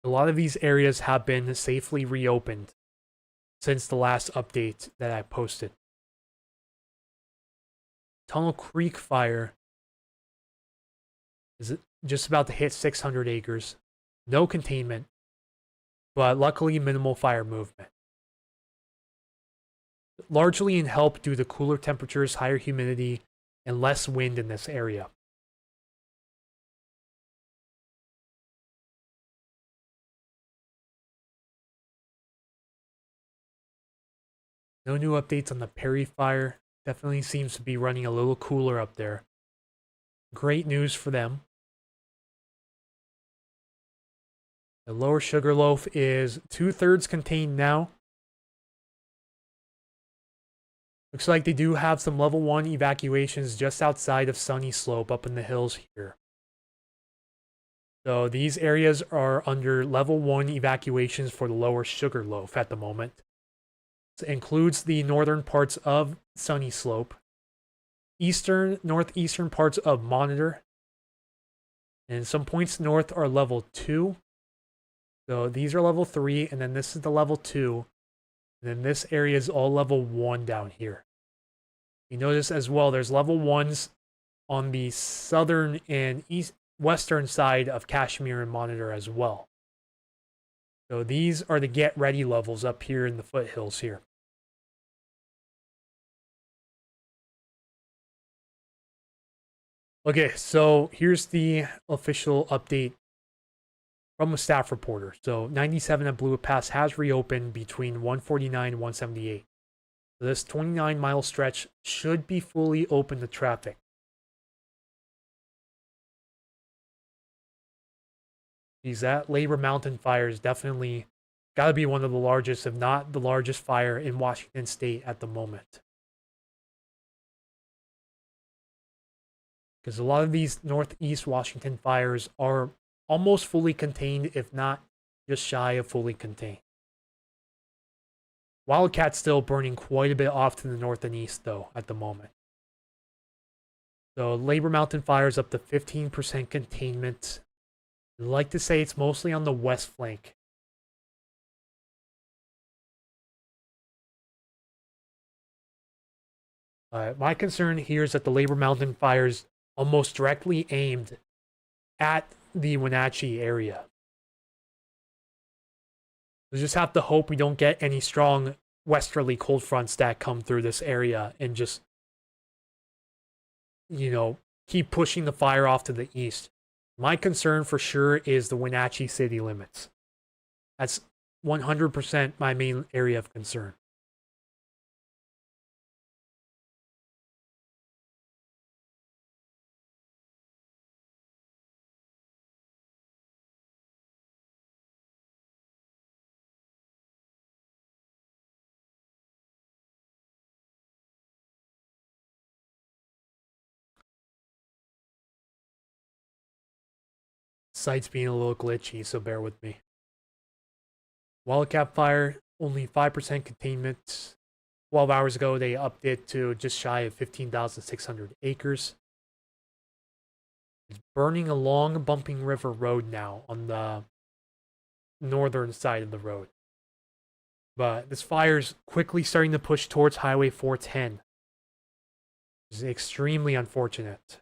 A lot of these areas have been safely reopened since the last update that I posted. Tunnel Creek fire is just about to hit 600 acres. No containment, but luckily minimal fire movement. Largely in help due to cooler temperatures, higher humidity, and less wind in this area. No new updates on the Perry fire. Definitely seems to be running a little cooler up there. Great news for them. The lower Sugarloaf is 2/3 contained now. Looks like they do have some level 1 evacuations just outside of Sunny Slope up in the hills here. So these areas are under level 1 evacuations for the lower Sugarloaf at the moment. It includes the northern parts of Sunny Slope, northeastern parts of Monitor, and some points north are level 2. So these are level 3, and then this is the level 2. And then this area is all level 1 down here. You notice as well, there's level 1s on the southern and western side of Kashmir and Monitor as well. So these are the get ready levels up here in the foothills here. Okay, so here's the official update from a staff reporter. So 97 at Blewett Pass has reopened between 149 and 178. So this 29-mile stretch should be fully open to traffic. That Labor Mountain fire is definitely got to be one of the largest, if not the largest fire in Washington State at the moment. Because a lot of these Northeast Washington fires are almost fully contained, if not just shy of fully contained. Wildcat's still burning quite a bit off to the north and east, though, at the moment. So Labor Mountain fires up to 15% containment. I'd like to say it's mostly on the west flank. My concern here is that the Labor Mountain fires almost directly aimed at the Wenatchee area. We just have to hope we don't get any strong westerly cold fronts that come through this area and just, keep pushing the fire off to the east. My concern for sure is the Wenatchee city limits. That's 100% my main area of concern. Site's being a little glitchy, so bear with me. Wildcat Fire, only 5% containment. 12 hours ago, they upped it to just shy of 15,600 acres. It's burning along Bumping River Road now on the northern side of the road. But this fire's quickly starting to push towards Highway 410. It's extremely unfortunate.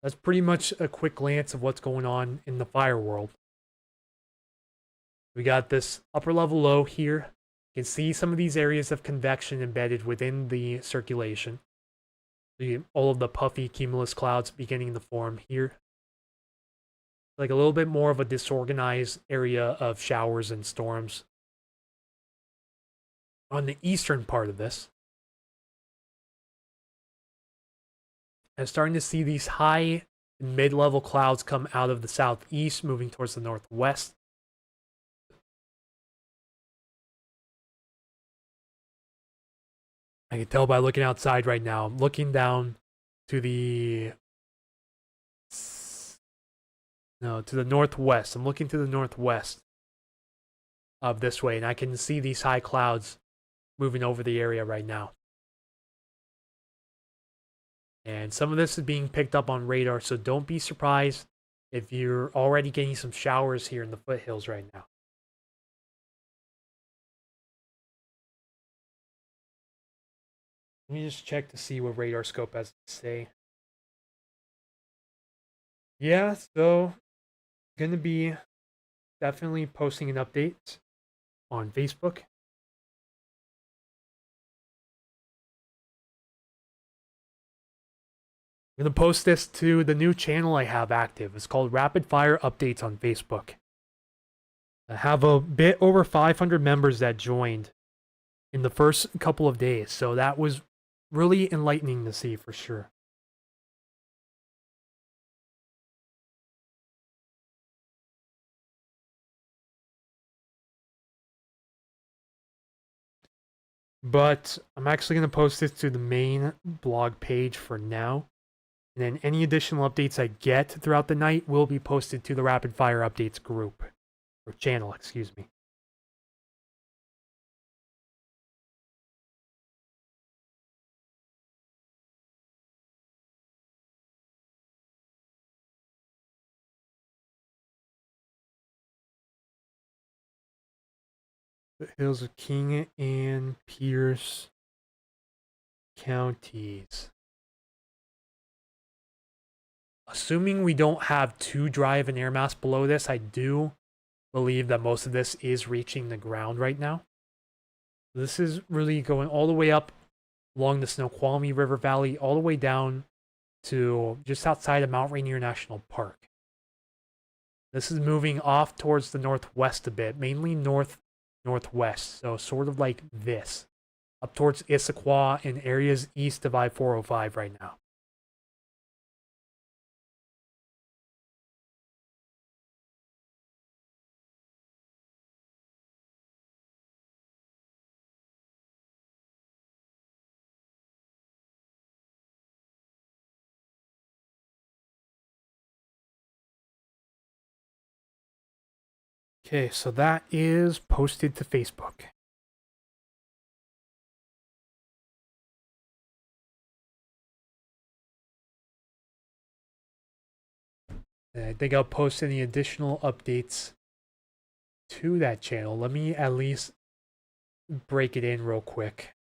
That's pretty much a quick glance of what's going on in the fire world. We got this upper level low here. You can see some of these areas of convection embedded within the circulation. All of the puffy cumulus clouds beginning to form here. Like a little bit more of a disorganized area of showers and storms on the eastern part of this. I'm starting to see these high and mid-level clouds come out of the southeast, moving towards the northwest. I can tell by looking outside right now. I'm looking down to the northwest. I'm looking to the northwest of this way, and I can see these high clouds moving over the area right now. And some of this is being picked up on radar, so don't be surprised if you're already getting some showers here in the foothills right now. Let me just check to see what Radar Scope has to say. Yeah, so gonna be definitely posting an update on Facebook. I'm gonna post this to the new channel I have active. It's called Rapid Fire Updates on Facebook. I have a bit over 500 members that joined in the first couple of days, so that was really enlightening to see for sure. But I'm actually going to post this to the main blog page for now. And then any additional updates I get throughout the night will be posted to the Rapid Fire Updates group. Or channel, excuse me. The Hills of King and Pierce counties. Assuming we don't have too dry of an air mass below this, I do believe that most of this is reaching the ground right now. This is really going all the way up along the Snoqualmie River Valley, all the way down to just outside of Mount Rainier National Park. This is moving off towards the northwest a bit, mainly northwest, so sort of like this, up towards Issaquah and areas east of I-405 right now. Okay, so that is posted to Facebook. And I think I'll post any additional updates to that channel. Let me at least break it in real quick.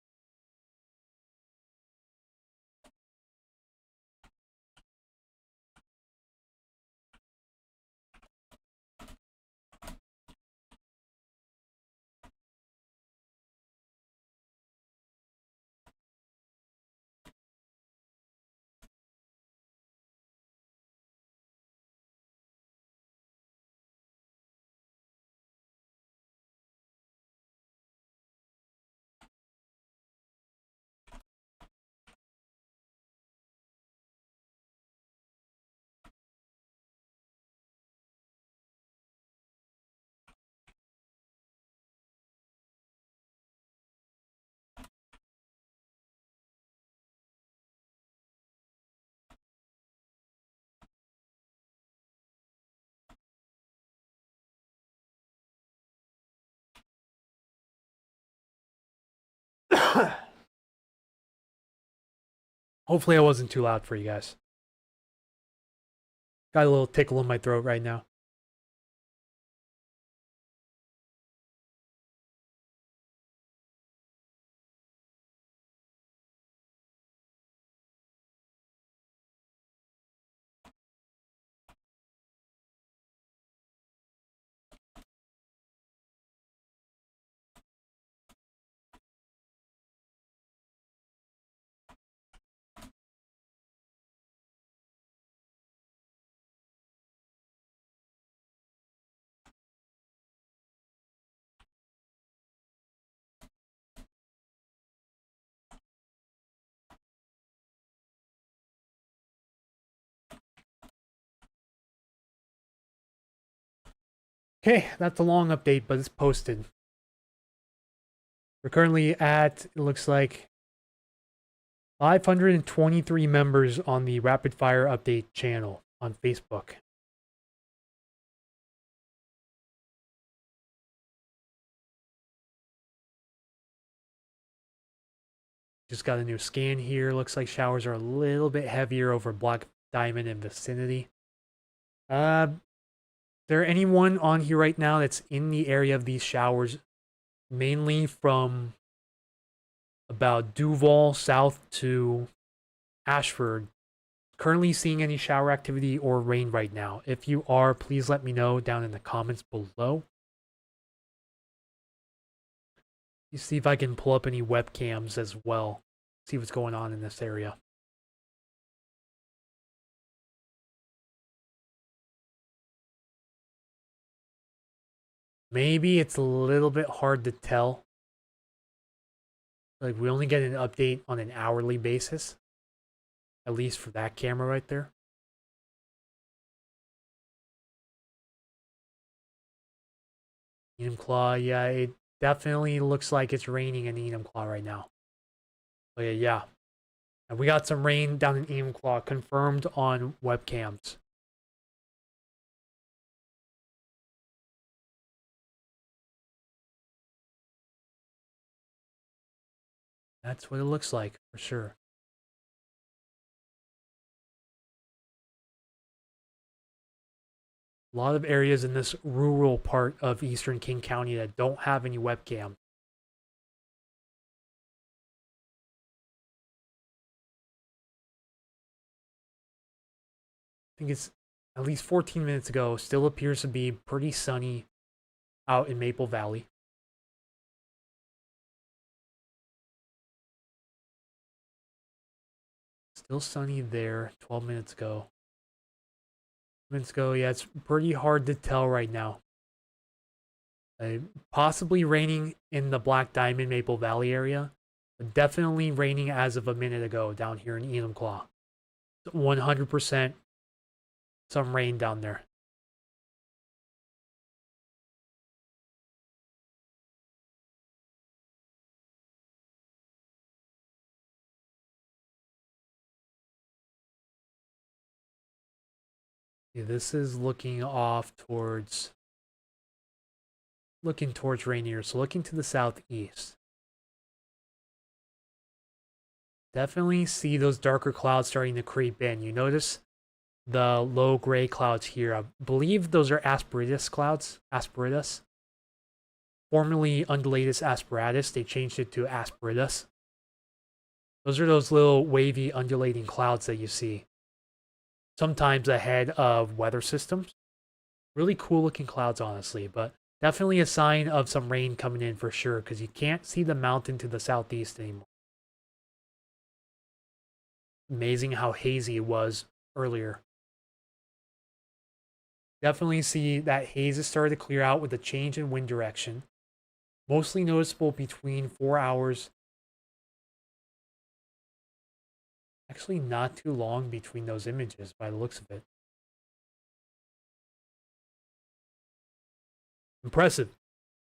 Hopefully I wasn't too loud for you guys. Got a little tickle in my throat right now. Okay, that's a long update, but it's posted. We're currently at, it looks like, 523 members on the Rapid Fire Update channel on Facebook. Just got a new scan here. Looks like showers are a little bit heavier over Black Diamond and vicinity. Is there anyone on here right now that's in the area of these showers? Mainly from about Duval south to Ashford. Currently seeing any shower activity or rain right now. If you are, please let me know down in the comments below. You see if I can pull up any webcams as well. See what's going on in this area. Maybe it's a little bit hard to tell. Like, we only get an update on an hourly basis. At least for that camera right there. Enumclaw, yeah, it definitely looks like it's raining in Enumclaw right now. But yeah. And we got some rain down in Enumclaw confirmed on webcams. That's what it looks like, for sure. A lot of areas in this rural part of eastern King County that don't have any webcam. I think it's at least 14 minutes ago. Still appears to be pretty sunny out in Maple Valley. Still sunny there 12 minutes ago. Minutes ago, yeah, it's pretty hard to tell right now. Possibly raining in the Black Diamond Maple Valley area, but definitely raining as of a minute ago down here in Enumclaw. 100% some rain down there. Yeah, this is looking towards Rainier, so looking to the southeast. Definitely see those darker clouds starting to creep in. You notice the low gray clouds here. I believe those are asperitas clouds. Asperitas. Formerly undulatus asperatus. They changed it to asperitas. Those are those little wavy undulating clouds that you see. Sometimes ahead of weather systems. Really cool looking clouds, honestly, but definitely a sign of some rain coming in for sure, because you can't see the mountain to the southeast anymore. Amazing how hazy it was earlier. Definitely see that haze has started to clear out with a change in wind direction. Mostly noticeable between 4 hours. Actually, not too long between those images by the looks of it. Impressive.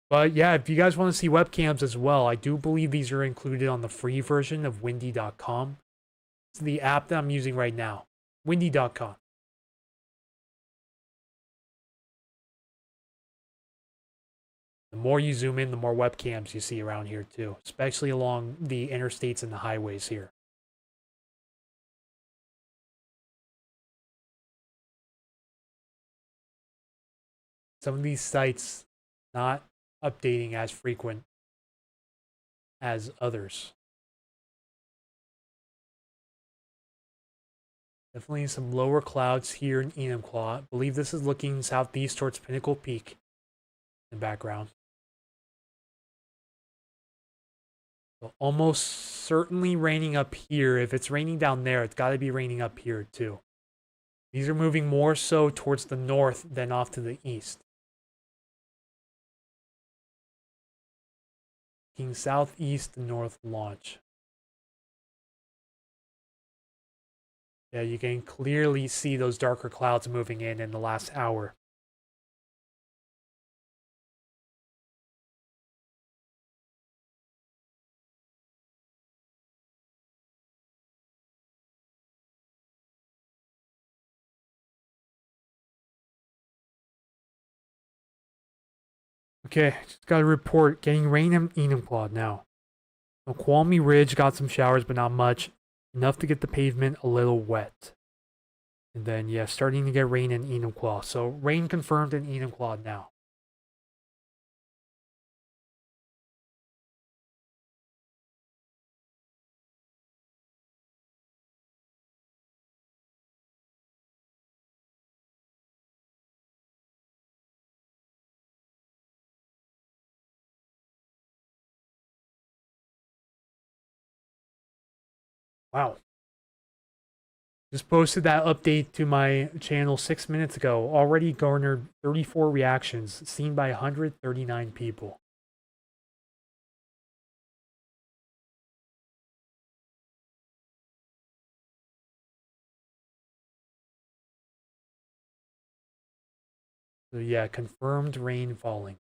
But yeah, if you guys want to see webcams as well, I do believe these are included on the free version of windy.com. It's the app that I'm using right now, windy.com. The more you zoom in, the more webcams you see around here too, especially along the interstates and the highways here. some of these sites not updating as frequent as others. Definitely some lower clouds here in Enumclaw. I believe this is looking southeast towards Pinnacle Peak in the background. So almost certainly raining up here. If it's raining down there, it's got to be raining up here too. These are moving more so towards the north than off to the east. Looking southeast to north launch. Yeah, you can clearly see those darker clouds moving in the last hour. Okay, just got a report. Getting rain in Enumclaw now. Snoqualmie Ridge got some showers, but not much. Enough to get the pavement a little wet. And then, yeah, starting to get rain in Enumclaw. So, rain confirmed in Enumclaw now. Wow. Just posted that update to my channel 6 minutes ago. Already garnered 34 reactions, seen by 139 people. So yeah, confirmed rain falling.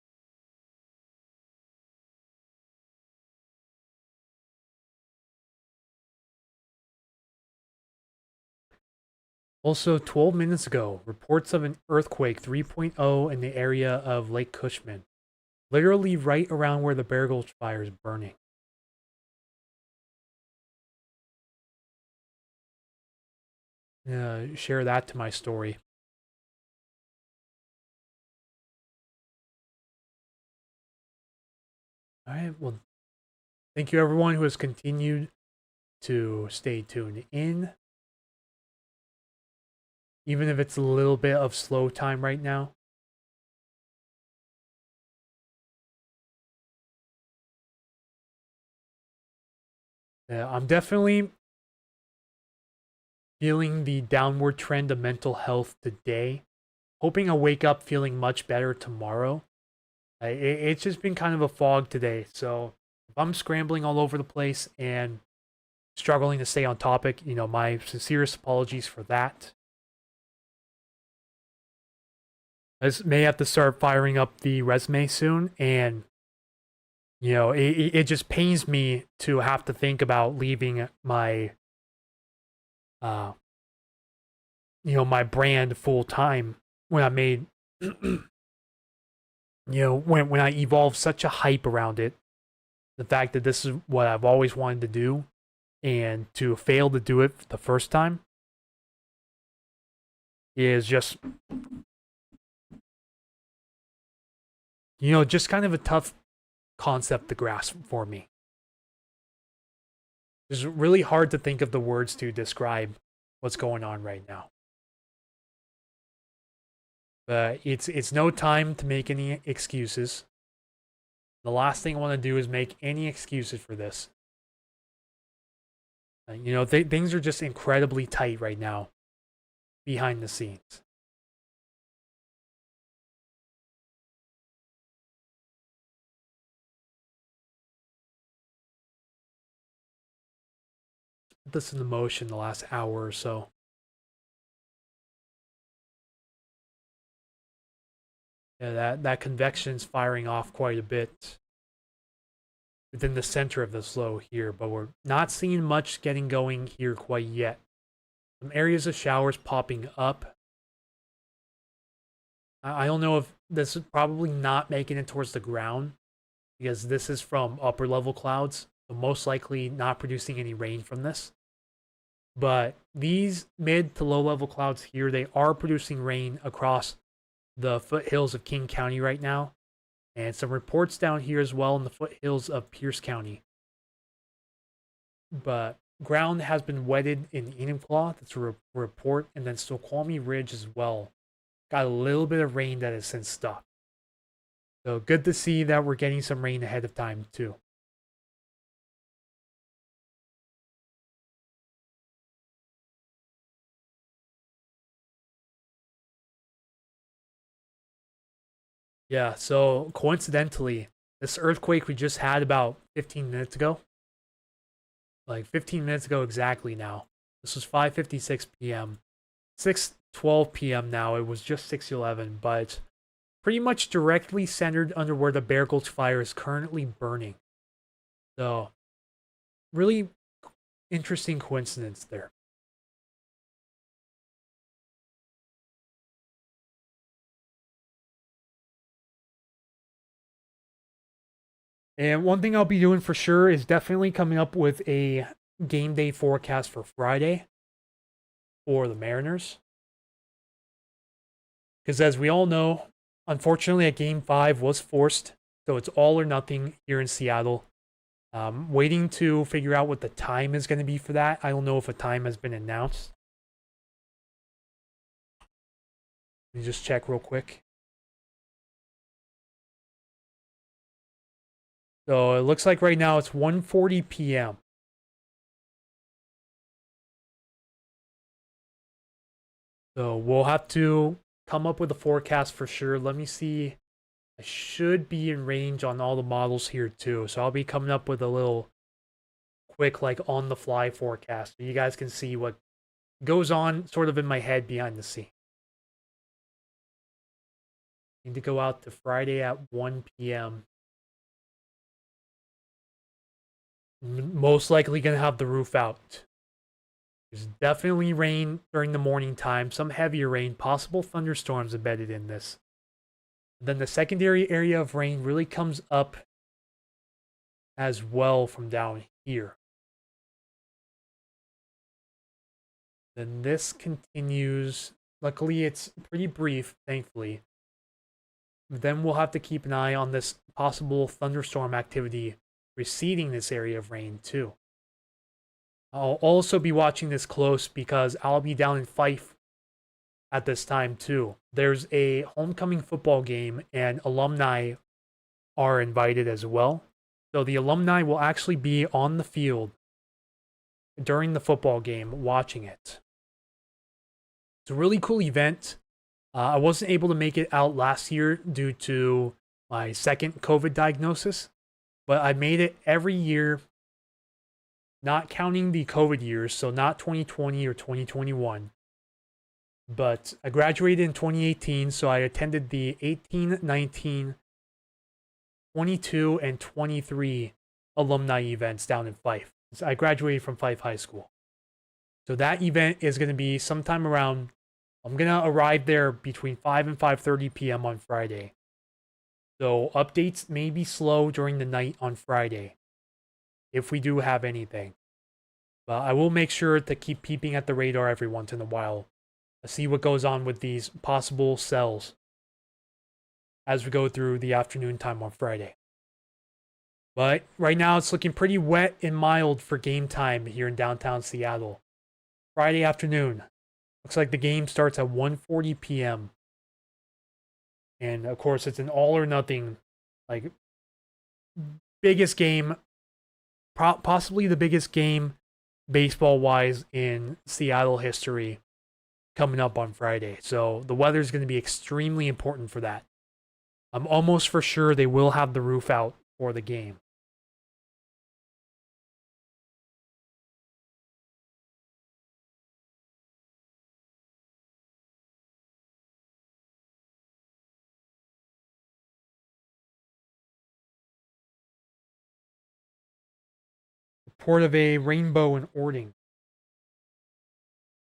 Also, 12 minutes ago, reports of an earthquake 3.0 in the area of Lake Cushman. Literally right around where the Bear Gulch fire is burning. Share that to my story. Alright, well, thank you everyone who has continued to stay tuned in. Even if it's a little bit of slow time right now. Yeah, I'm definitely feeling the downward trend of mental health today. Hoping I wake up feeling much better tomorrow. It's just been kind of a fog today, so if I'm scrambling all over the place and struggling to stay on topic, you know, my sincerest apologies for that. I may have to start firing up the resume soon, and you know, it just pains me to have to think about leaving my you know, my brand full time when I made you know, when I evolved such a hype around it. The fact that this is what I've always wanted to do, and to fail to do it the first time is just, you know, just kind of a tough concept to grasp for me. It's really hard to think of the words to describe what's going on right now. But it's no time to make any excuses. The last thing I want to do is make any excuses for this. You know, things are just incredibly tight right now behind the scenes. Put this into motion the last hour or so. Yeah, that convection's firing off quite a bit within the center of this low here, but we're not seeing much getting going here quite yet. Some areas of showers popping up. I don't know if this is probably not making it towards the ground, because this is from upper level clouds, so most likely not producing any rain from this. But these mid to low level clouds here, they are producing rain across the foothills of King County right now, and some reports down here as well in the foothills of Pierce County. But ground has been wetted in Enumclaw. That's a report, and then Snoqualmie Ridge as well. Got a little bit of rain that has since stopped. So good to see that we're getting some rain ahead of time too. Yeah, so coincidentally, this earthquake we just had about 15 minutes ago, like 15 minutes ago exactly now. This was 5:56 p.m. 6:12 p.m. now. It was just 6:11, but pretty much directly centered under where the Bear Gulch fire is currently burning. So, really interesting coincidence there. And one thing I'll be doing for sure is definitely coming up with a game day forecast for Friday for the Mariners. Because as we all know, unfortunately, a game 5 was forced. So it's all or nothing here in Seattle. Waiting to figure out what the time is going to be for that. I don't know if a time has been announced. Let me just check real quick. So it looks like right now it's 1:40 p.m. So we'll have to come up with a forecast for sure. Let me see. I should be in range on all the models here too. So I'll be coming up with a little quick, like on the fly forecast so you guys can see what goes on sort of in my head behind the scene. Need to go out to Friday at 1 p.m. Most likely going to have the roof out. There's definitely rain during the morning time, some heavier rain, possible thunderstorms embedded in this. Then the secondary area of rain really comes up as well from down here. Then this continues. Luckily, it's pretty brief, thankfully. Then we'll have to keep an eye on this possible thunderstorm activity preceding this area of rain, too. I'll also be watching this close because I'll be down in Fife at this time, too. There's a homecoming football game, and alumni are invited as well. So the alumni will actually be on the field during the football game watching it. It's a really cool event. I wasn't able to make it out last year due to my second COVID diagnosis, but I made it every year, not counting the COVID years, so not 2020 or 2021. But I graduated in 2018, so I attended the 18, 19, 22, and 23 alumni events down in Fife. So I graduated from Fife High School. So that event is going to be sometime around, I'm going to arrive there between 5 and 5:30 p.m. on Friday. So updates may be slow during the night on Friday, if we do have anything. But I will make sure to keep peeping at the radar every once in a while to see what goes on with these possible cells as we go through the afternoon time on Friday. But right now it's looking pretty wet and mild for game time here in downtown Seattle. Friday afternoon. Looks like the game starts at 1:40 p.m. And of course it's an all or nothing, like biggest game, possibly the biggest game baseball wise in Seattle history coming up on Friday. So the weather is going to be extremely important for that. I'm almost for sure they will have the roof out for the game. Report of a rainbow in Ording.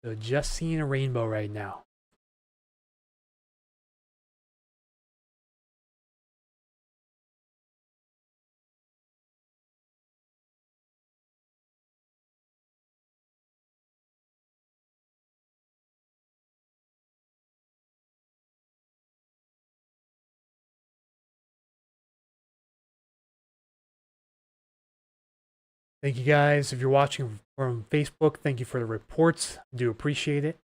So just seeing a rainbow right now. Thank you guys. If you're watching from Facebook, thank you for the reports. I do appreciate it.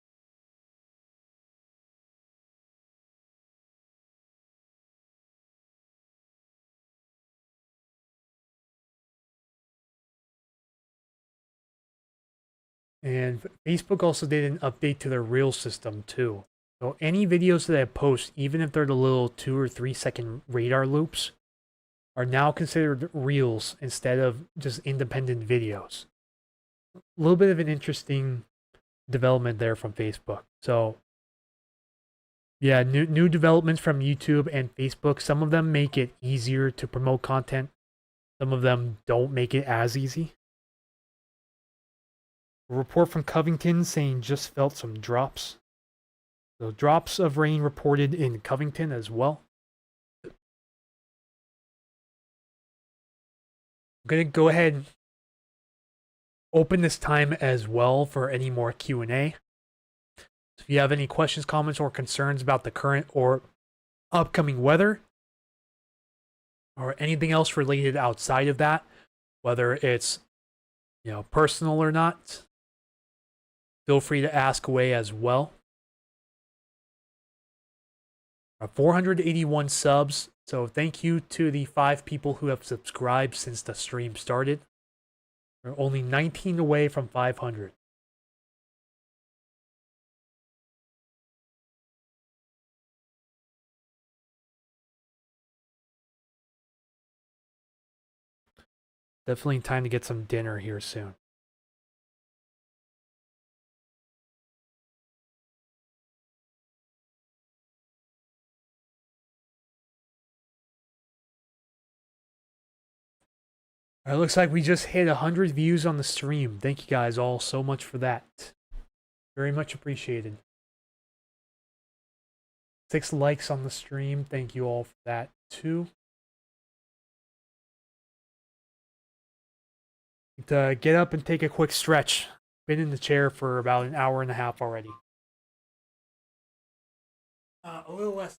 And Facebook also did an update to their reel system too. So any videos that I post, even if they're the little 2 or 3 second radar loops, are now considered reels instead of just independent videos. A little bit of an interesting development there from Facebook. So yeah, new developments from YouTube and Facebook. Some of them make it easier to promote content. Some of them don't make it as easy. A report from Covington saying just felt some drops. So drops of rain reported in Covington as well. I'm gonna go ahead and open this time as well for any more Q&A. If you have any questions, comments, or concerns about the current or upcoming weather, or anything else related outside of that, whether it's personal or not, feel free to ask away as well. 481 subs, so thank you to the 5 people who have subscribed since the stream started. We're only 19 away from 500. Definitely time to get some dinner here soon. It looks like we just hit 100 views on the stream. Thank you guys all so much for that. Very much appreciated. 6 likes on the stream. Thank you all for that too. To get up and take a quick stretch. Been in the chair for about an hour and a half already. A little less.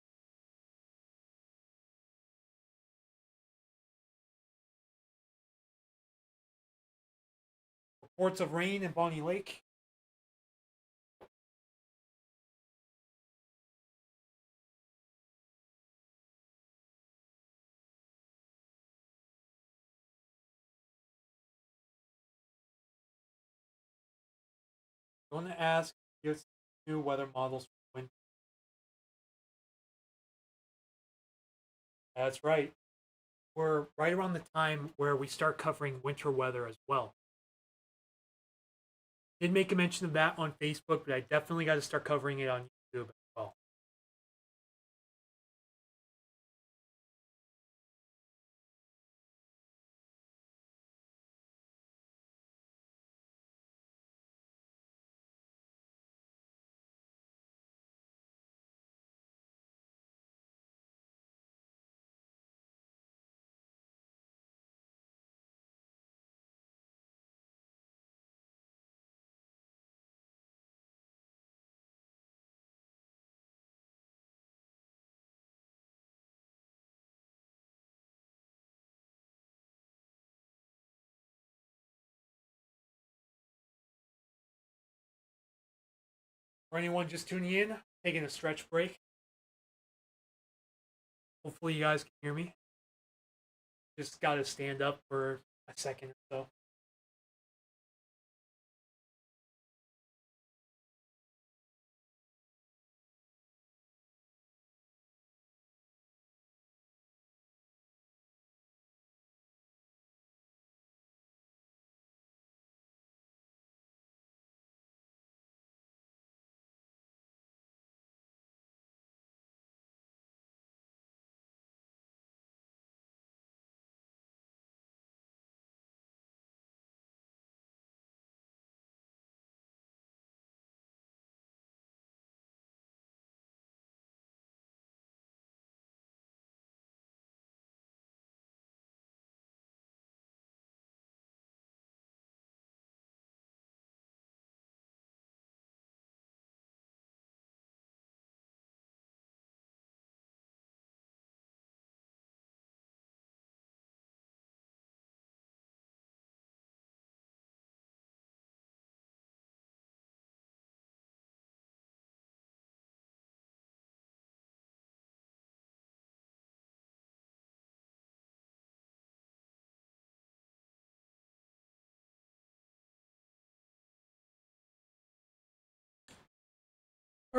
Reports of rain in Bonnie Lake. I want to ask if new weather models for winter. That's right. We're right around the time where we start covering winter weather as well. Did make a mention of that on Facebook, but I definitely got to start covering it on YouTube as well. For anyone just tuning in, taking a stretch break. Hopefully you guys can hear me. Just got to stand up for a second or so.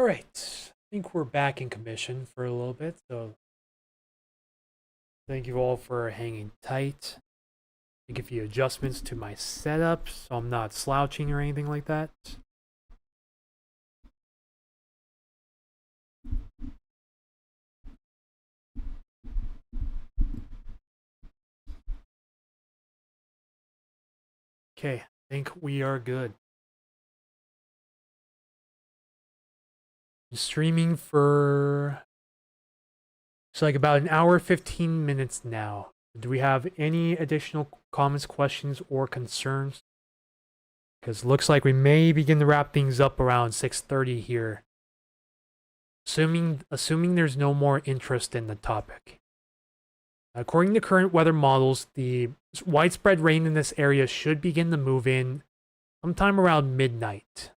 All right. I think we're back in commission for a little bit, so thank you all for hanging tight. Make a few adjustments to my setup so I'm not slouching or anything like that. Okay, I think we are good. Streaming for it's like about an hour 15 minutes now. Do we have any additional comments, questions, or concerns? Because looks like we may begin to wrap things up around 6:30 here. Assuming there's no more interest in the topic. According to current weather models, the widespread rain in this area should begin to move in sometime around midnight.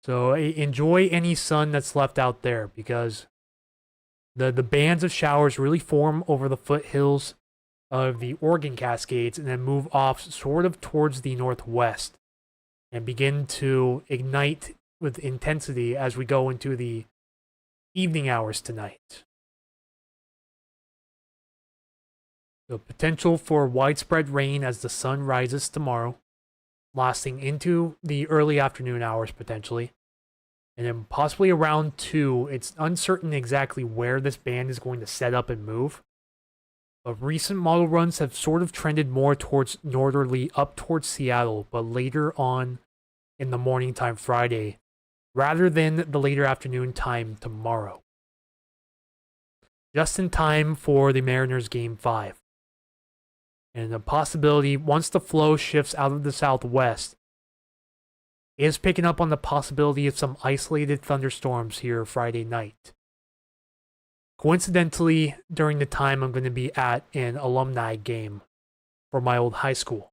So enjoy any sun that's left out there, because the bands of showers really form over the foothills of the Oregon Cascades and then move off sort of towards the northwest and begin to ignite with intensity as we go into the evening hours tonight. So potential for widespread rain as the sun rises tomorrow, lasting into the early afternoon hours potentially. And then possibly around 2, it's uncertain exactly where this band is going to set up and move. But recent model runs have sort of trended more towards northerly up towards Seattle, but later on in the morning time Friday, rather than the later afternoon time tomorrow. Just in time for the Mariners Game 5. And the possibility, once the flow shifts out of the southwest, is picking up on the possibility of some isolated thunderstorms here Friday night. Coincidentally, during the time I'm going to be at an alumni game for my old high school.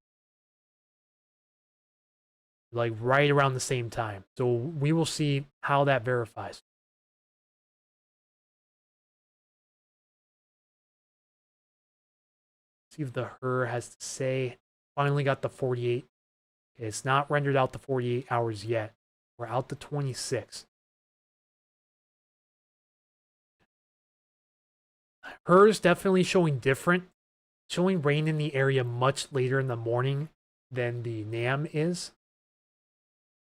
Like right around the same time. So we will see how that verifies. See if the HER has to say. Finally got the 48. It's not rendered out the 48 hours yet. We're out to 26. HER is definitely showing different. Showing rain in the area much later in the morning than the NAM is.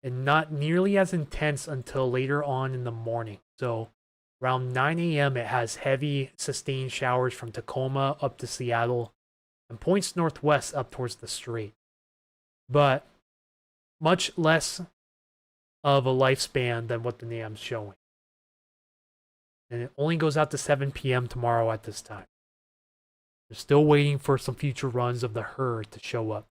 And not nearly as intense until later on in the morning. So around 9 a.m. it has heavy sustained showers from Tacoma up to Seattle and points northwest up towards the strait. But much less of a lifespan than what the NAM's showing. And it only goes out to 7 p.m. tomorrow at this time. We're still waiting for some future runs of the HER to show up.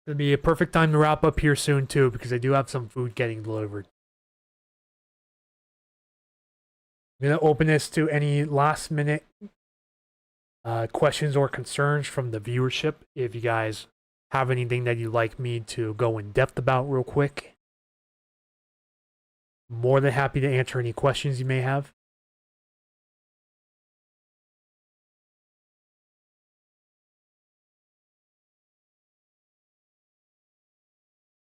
It'll be a perfect time to wrap up here soon too, because I do have some food getting delivered. I'm going to open this to any last minute questions or concerns from the viewership. If you guys have anything that you'd like me to go in depth about real quick, more than happy to answer any questions you may have.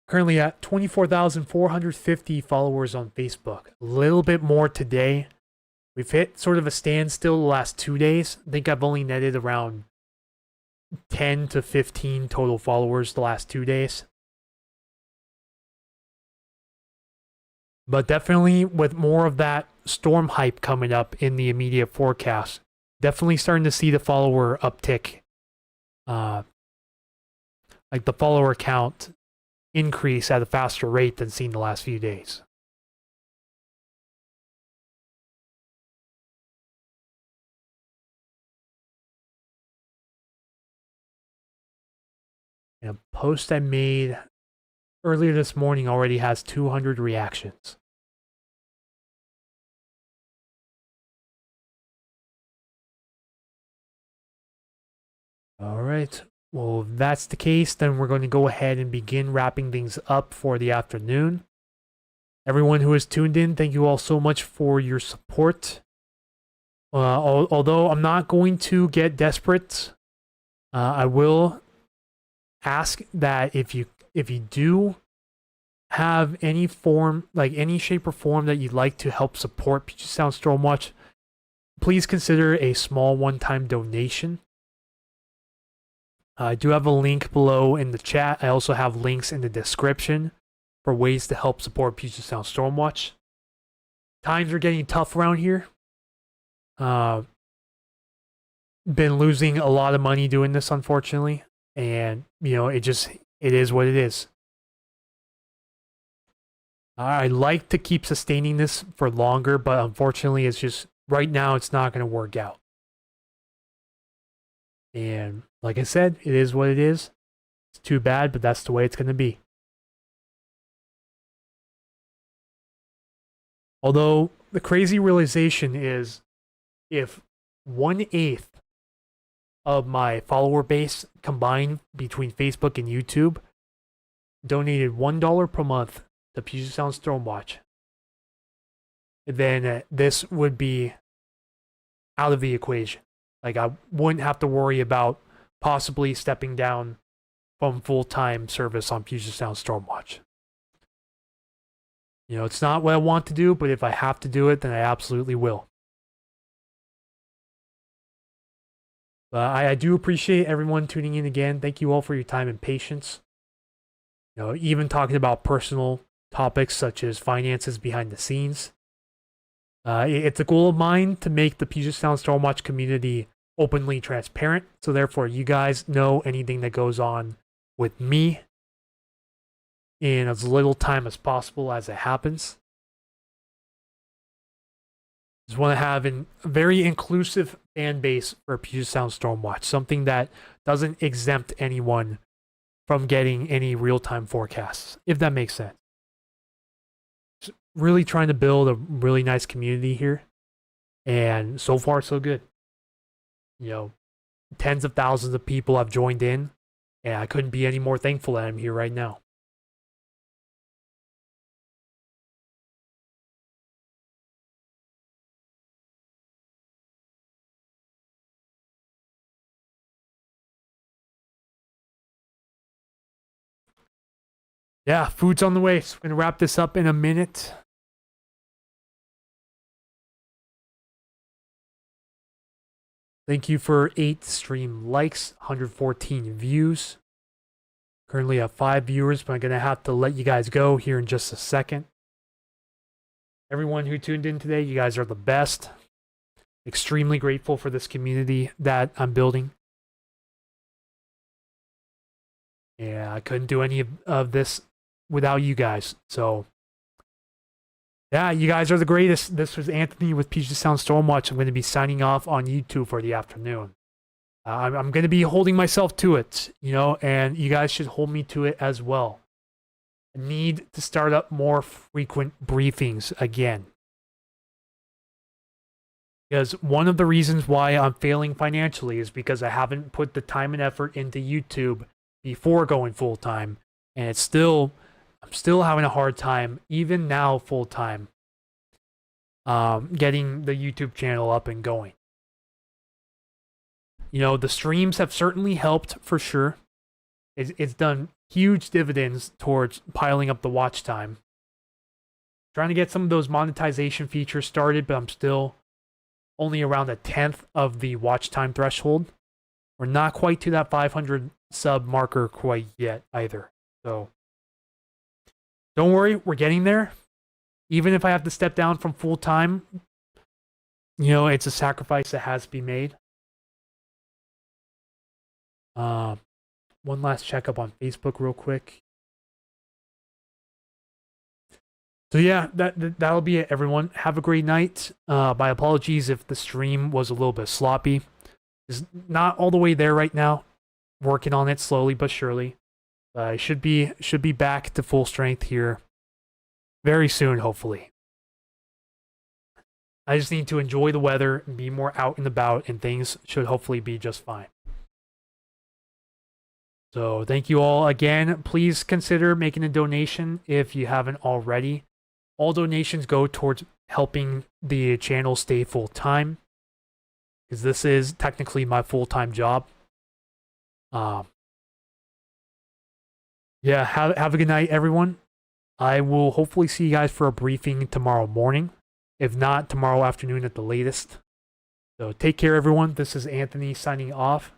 Currently at 24,450 followers on Facebook. A little bit more today. We've hit sort of a standstill the last 2 days. I think I've only netted around 10 to 15 total followers the last 2 days. But definitely with more of that storm hype coming up in the immediate forecast, definitely starting to see the follower uptick. Like the follower count increase at a faster rate than seen the last few days. And a post I made earlier this morning already has 200 reactions. All right. Well, if that's the case, then we're going to go ahead and begin wrapping things up for the afternoon. Everyone who has tuned in, thank you all so much for your support. Although I'm not going to get desperate, I will ask that if you do have any form, like any shape or form that you'd like to help support Puget Sound Stormwatch, please consider a small one-time donation. I do have a link below in the chat. I also have links in the description for ways to help support Puget Sound Stormwatch. Times are getting tough around here. Been losing a lot of money doing this, unfortunately, and it is what it is. I like to keep sustaining this for longer, but unfortunately, it's just right now it's not going to work out. And like I said, it is what it is. It's too bad, but that's the way it's going to be. Although the crazy realization is, if 1/8 of my follower base combined between Facebook and YouTube donated $1 per month to Puget Sound Stormwatch, then this would be out of the equation. Like, I wouldn't have to worry about possibly stepping down from full-time service on Puget Sound Stormwatch. It's not what I want to do, but if I have to do it, then I absolutely will. I do appreciate everyone tuning in again. Thank you all for your time and patience. Even talking about personal topics such as finances behind the scenes. It's a goal of mine to make the Puget Sound Stormwatch community openly transparent, so therefore you guys know anything that goes on with me in as little time as possible as it happens. Just want to have a very inclusive fan base for Puget Sound Stormwatch, something that doesn't exempt anyone from getting any real-time forecasts, if that makes sense. Just really trying to build a really nice community here, and so far so good. Tens of thousands of people have joined in, and I couldn't be any more thankful that I'm here right now. Yeah, food's on the way. So we're going to wrap this up in a minute. Thank you for 8 stream likes, 114 views. Currently have 5 viewers, but I'm going to have to let you guys go here in just a second. Everyone who tuned in today, you guys are the best. Extremely grateful for this community that I'm building. Yeah, I couldn't do any of this without you guys. So, yeah, you guys are the greatest. This was Anthony with Puget Sound Stormwatch. I'm going to be signing off on YouTube for the afternoon. I'm going to be holding myself to it, and you guys should hold me to it as well. I need to start up more frequent briefings again. Because one of the reasons why I'm failing financially is because I haven't put the time and effort into YouTube before going full-time. And I'm still having a hard time, even now full-time, getting the YouTube channel up and going. The streams have certainly helped for sure. It's done huge dividends towards piling up the watch time. Trying to get some of those monetization features started, but I'm still only around 1/10 of the watch time threshold. We're not quite to that 500 sub marker quite yet either. So don't worry, we're getting there. Even if I have to step down from full time, it's a sacrifice that has to be made. One last checkup on Facebook real quick. So yeah, that'll be it, everyone. Have a great night. My apologies if the stream was a little bit sloppy. It's not all the way there right now. Working on it slowly but surely. I should be back to full strength here very soon, hopefully. I just need to enjoy the weather and be more out and about, and things should hopefully be just fine. So thank you all again. Please consider making a donation if you haven't already. All donations go towards helping the channel stay full time, because this is technically my full-time job. Yeah, have a good night, everyone. I will hopefully see you guys for a briefing tomorrow morning, if not tomorrow afternoon at the latest. So take care, everyone. This is Anthony signing off.